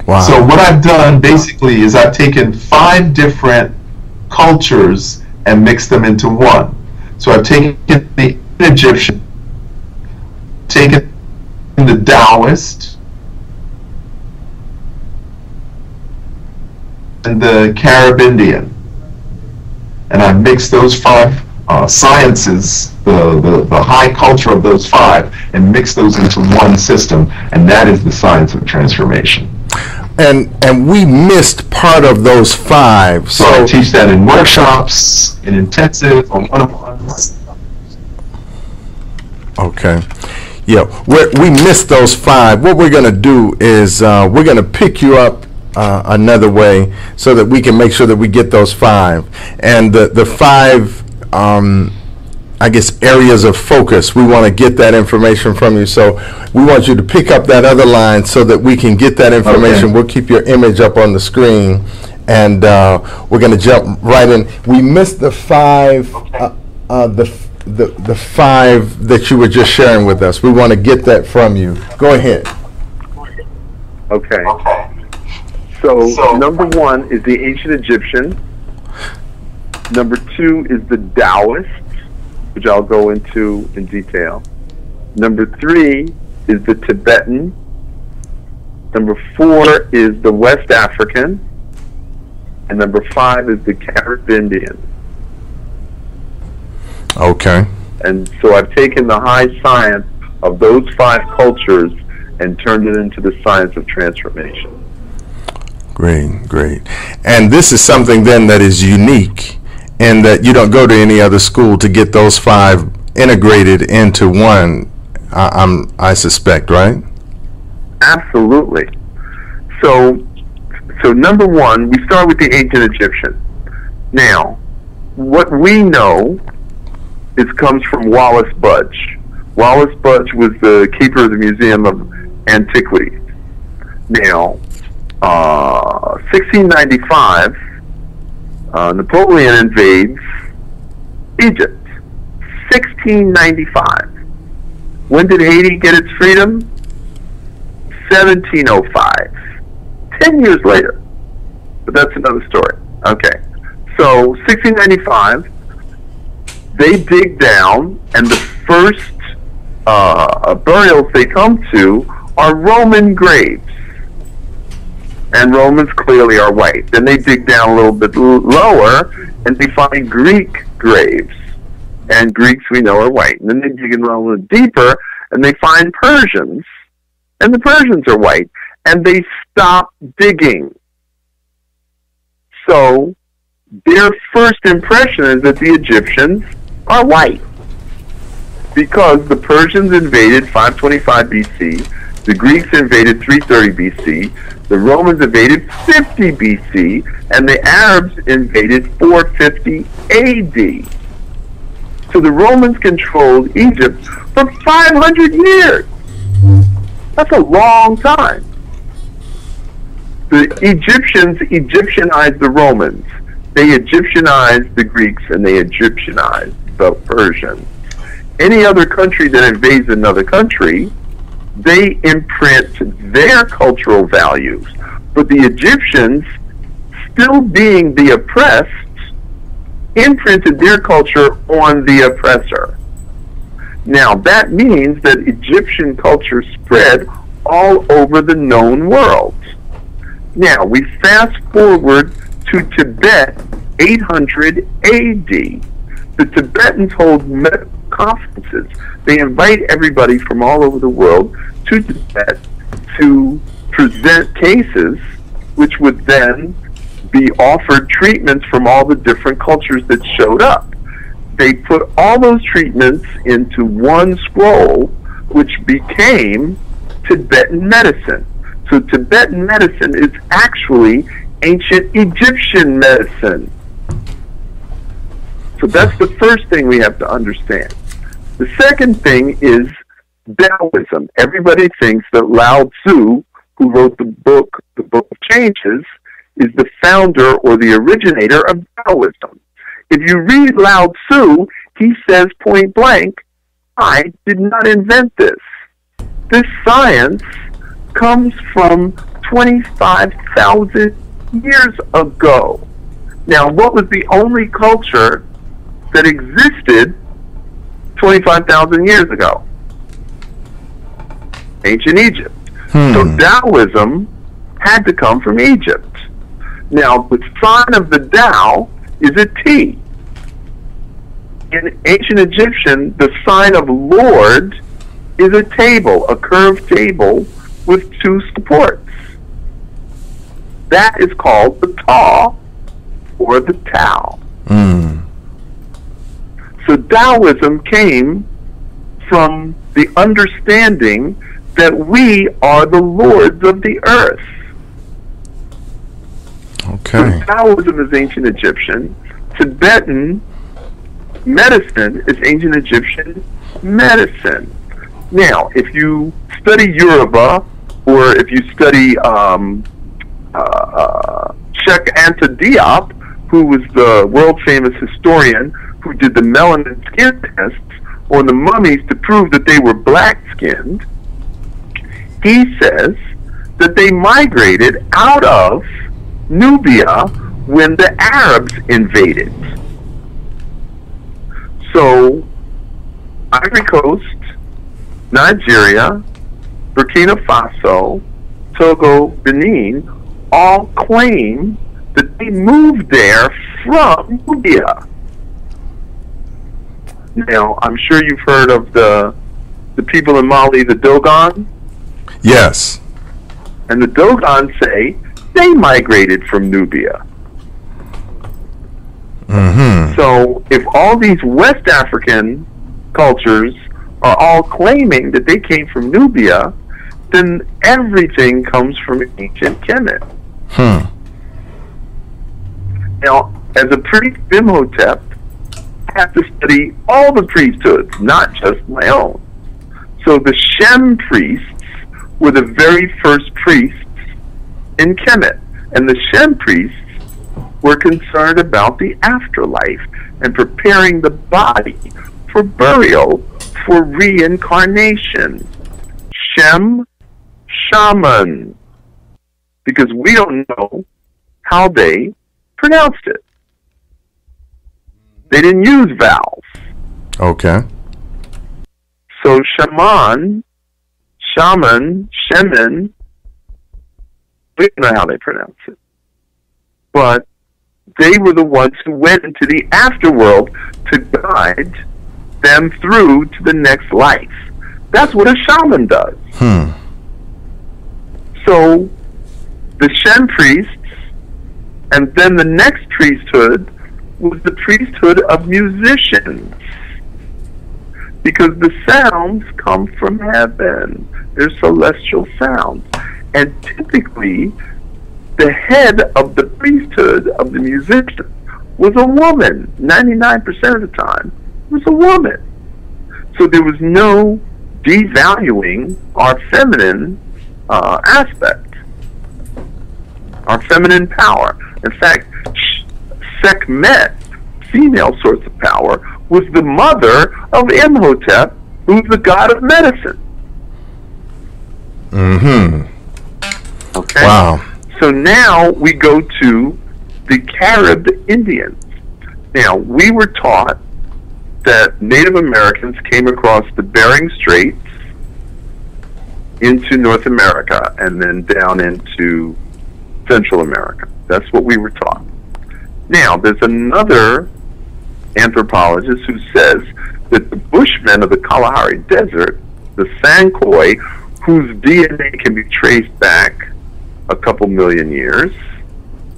Wow. So what I've done basically is I've taken 5 different cultures and mixed them into one. So I've taken the Egyptian, taken the Taoist, and the Caribbean, and I've mixed those 5 sciences, the high culture of those 5, and mixed those into one system, and that is the science of transformation. And we missed part of those 5. So I teach that in workshops, in intensive, on one-on-ones. Okay. Yeah, we missed those 5. What we're going to do is we're going to pick you up another way so that we can make sure that we get those 5. And the 5, I guess, areas of focus, we want to get that information from you. So we want you to pick up that other line so that we can get that information. Okay. We'll keep your image up on the screen, and we're going to jump right in. We missed the 5, the 5 that you were just sharing with us. We want to get that from you. Go ahead. Okay. So number 1 is the ancient Egyptian. Number 2 is the Taoist, which I'll go into in detail. Number 3 is the Tibetan. Number 4 is the West African. And number 5 is the Caribbean. Okay. And so I've taken the high science of those 5 cultures and turned it into the science of transformation. Great, great. And this is something then that is unique and that you don't go to any other school to get those 5 integrated into one. I suspect, right? Absolutely. So number one, we start with the ancient Egyptian. Now, what we know comes from Wallace Budge. Wallace Budge was the keeper of the Museum of Antiquities. Now, 1695, Napoleon invades Egypt. 1695. When did Haiti get its freedom? 1705. 10 years later. But that's another story. Okay. So, 1695, they dig down, and the first burials they come to are Roman graves. And Romans clearly are white. Then they dig down a little bit lower, and they find Greek graves. And Greeks we know are white. And then they dig in a little deeper, and they find Persians. And the Persians are white. And they stop digging. So, their first impression is that the Egyptians are white. Because the Persians invaded 525 BC, the Greeks invaded 330 BC, the Romans invaded 50 BC, and the Arabs invaded 450 AD. So the Romans controlled Egypt for 500 years. That's a long time. The Egyptians Egyptianized the Romans. They Egyptianized the Greeks, and they Egyptianized the Persians. Any other country that invades another country, they imprint their cultural values. But the Egyptians, still being the oppressed, imprinted their culture on the oppressor. Now, that means that Egyptian culture spread all over the known world. Now, we fast forward to Tibet, 800 AD. The Tibetans hold medical conferences. They invite everybody from all over the world to Tibet to present cases, which would then be offered treatments from all the different cultures that showed up. They put all those treatments into one scroll, which became Tibetan medicine. So Tibetan medicine is actually ancient Egyptian medicine. So that's the first thing we have to understand. The second thing is Taoism. Everybody thinks that Lao Tzu, who wrote the book of Changes, is the founder or the originator of Taoism. If you read Lao Tzu, he says point blank, I did not invent this. This science comes from 25,000 years ago. Now, what was the only culture that existed 25,000 years ago? Ancient Egypt. So Taoism had to come from Egypt. Now, the sign of the Tao is a T. In ancient Egyptian, the sign of Lord is a table, a curved table with 2 supports. That is called the Ta or the Tao. So Taoism came from the understanding that we are the lords of the earth. Okay. So Taoism is ancient Egyptian. Tibetan medicine is ancient Egyptian medicine. Now, if you study Yoruba, or if you study Cheikh Anta Diop, who was the world-famous historian who did the melanin skin tests on the mummies to prove that they were black-skinned, he says that they migrated out of Nubia when the Arabs invaded. So, Ivory Coast, Nigeria, Burkina Faso, Togo, Benin, all claim that they moved there from Nubia. Now, I'm sure you've heard of the people in Mali, the Dogon. Yes. And the Dogon say they migrated from Nubia. So if all these West African cultures are all claiming that they came from Nubia, then everything comes from ancient Kemet. Now, as a priest of Imhotep, I have to study all the priesthoods, not just my own. So the Shem priests were the very first priests in Kemet. And the Shem priests were concerned about the afterlife and preparing the body for burial, for reincarnation. Shem, shaman. Because we don't know how they pronounced it. They didn't use vowels. Okay. So shaman, shemen, we don't know how they pronounce it. But they were the ones who went into the afterworld to guide them through to the next life. That's what a shaman does. So the Shem priests, and then the next priesthood was the priesthood of musicians. Because the sounds come from heaven. They're celestial sounds. And typically, the head of the priesthood of the musician was a woman. 99% of the time, it was a woman. So there was no devaluing our feminine aspect, our feminine power. In fact, Sekhmet, female source of power, was the mother of Imhotep, who's the god of medicine. Okay. Wow. So now we go to the Carib Indians. Now, we were taught that Native Americans came across the Bering Straits into North America and then down into Central America. That's what we were taught. Now, there's another anthropologist who says that the Bushmen of the Kalahari Desert, the Sankoy, whose DNA can be traced back a couple million years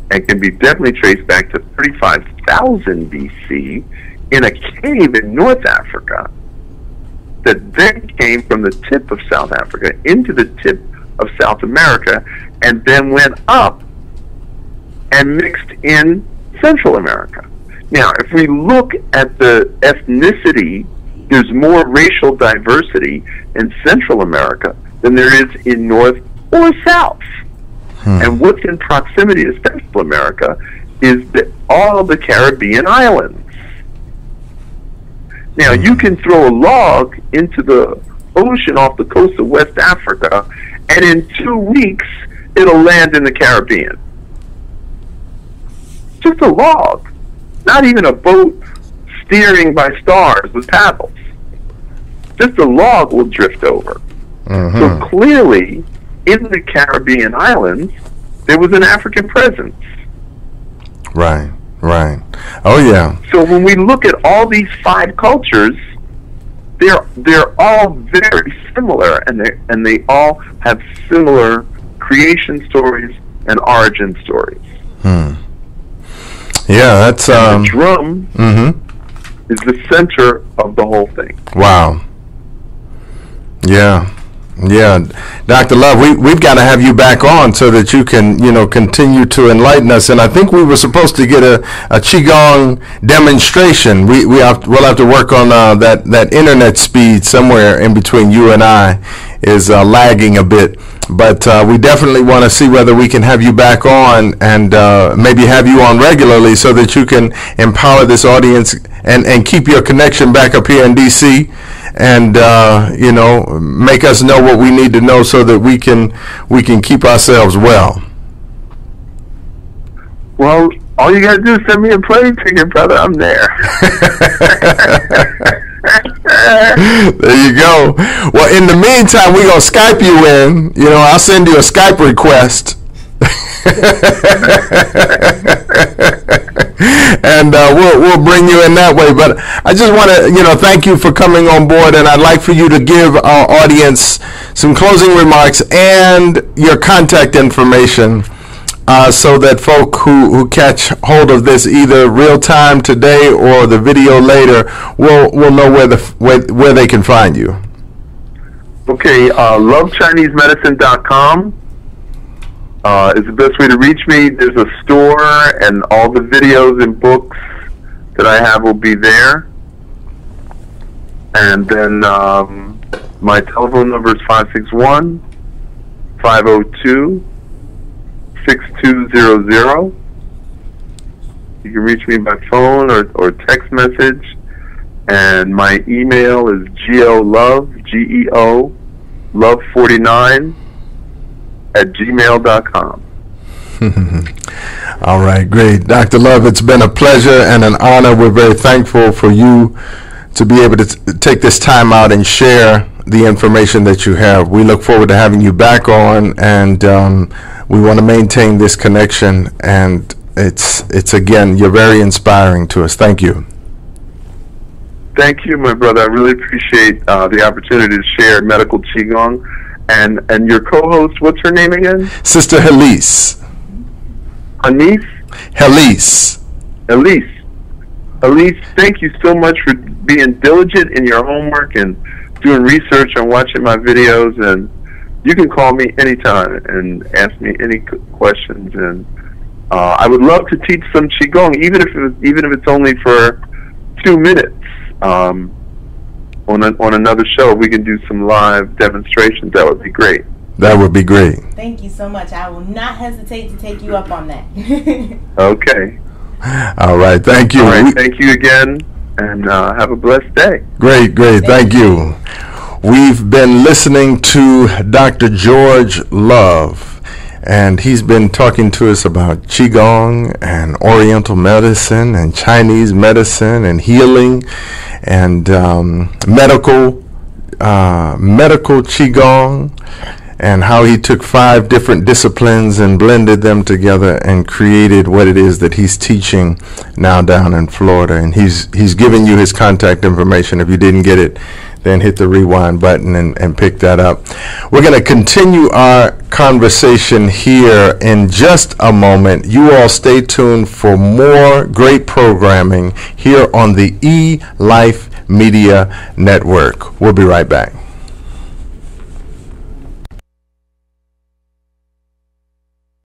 and can be definitely traced back to 35,000 BC in a cave in North Africa that then came from the tip of South Africa into the tip of South America and then went up and mixed in Central America. Now, if we look at the ethnicity, there's more racial diversity in Central America than there is in North or South. And what's in proximity to Central America is all the Caribbean islands. Now, you can throw a log into the ocean off the coast of West Africa, and in 2 weeks, it'll land in the Caribbean. Just a log. Not even a boat steering by stars with paddles. Just a log will drift over. So clearly, in the Caribbean islands, there was an African presence. Right, right. Oh, yeah. So when we look at all these 5 cultures, they're all very similar, and they all have similar creation stories and origin stories. Yeah, that's the drum is the center of the whole thing. Wow. Yeah. Yeah, Dr. Love, we've got to have you back on so that you can, continue to enlighten us. And I think we were supposed to get a Qigong demonstration. We'll have to work on that internet speed somewhere in between you and I is lagging a bit. But we definitely want to see whether we can have you back on and maybe have you on regularly so that you can empower this audience and keep your connection back up here in D.C. and make us know what we need to know so that we can keep ourselves well. Well, all you got to do is send me a plane ticket, brother. I'm there. There you go. Well, in the meantime, we're going to Skype you in. I'll send you a Skype request. And we'll bring you in that way. But I just want to, thank you for coming on board. And I'd like for you to give our audience some closing remarks and your contact information so that folk who catch hold of this either real time today or the video later will know where they can find you. Okay, lovechinesemedicine.com is the best way to reach me. There's a store, and all the videos and books that I have will be there. And then my telephone number is 561-502-6200. You can reach me by phone or text message. And my email is GEO love49 @gmail.com. All right, great. Dr. Love, it's been a pleasure and an honor. We're very thankful for you to be able to take this time out and share the information that you have. We look forward to having you back on, and we want to maintain this connection. And it's again, you're very inspiring to us. Thank you. Thank you, my brother. I really appreciate the opportunity to share medical Qigong. And your co-host, what's her name again? Sister Heleese. Anise? Heleese. Elise. Elise, thank you so much for being diligent in your homework and doing research and watching my videos. And you can call me anytime and ask me any questions. And I would love to teach some Qigong, even if it's only for 2 minutes. On another show, we can do some live demonstrations. That would be great. That would be great. Thank you so much. I will not hesitate to take you up on that. Okay. All right. Thank you. All right. Thank you again, and have a blessed day. Great. Thank you. We've been listening to Dr. George Love, and he's been talking to us about Qigong and Oriental medicine and Chinese medicine and healing and medical Qigong, and how he took 5 different disciplines and blended them together and created what it is that he's teaching now down in Florida. And he's given you his contact information. If you didn't get it, then hit the rewind button and pick that up. We're going to continue our conversation here in just a moment. You all stay tuned for more great programming here on the Elife Media Network. We'll be right back.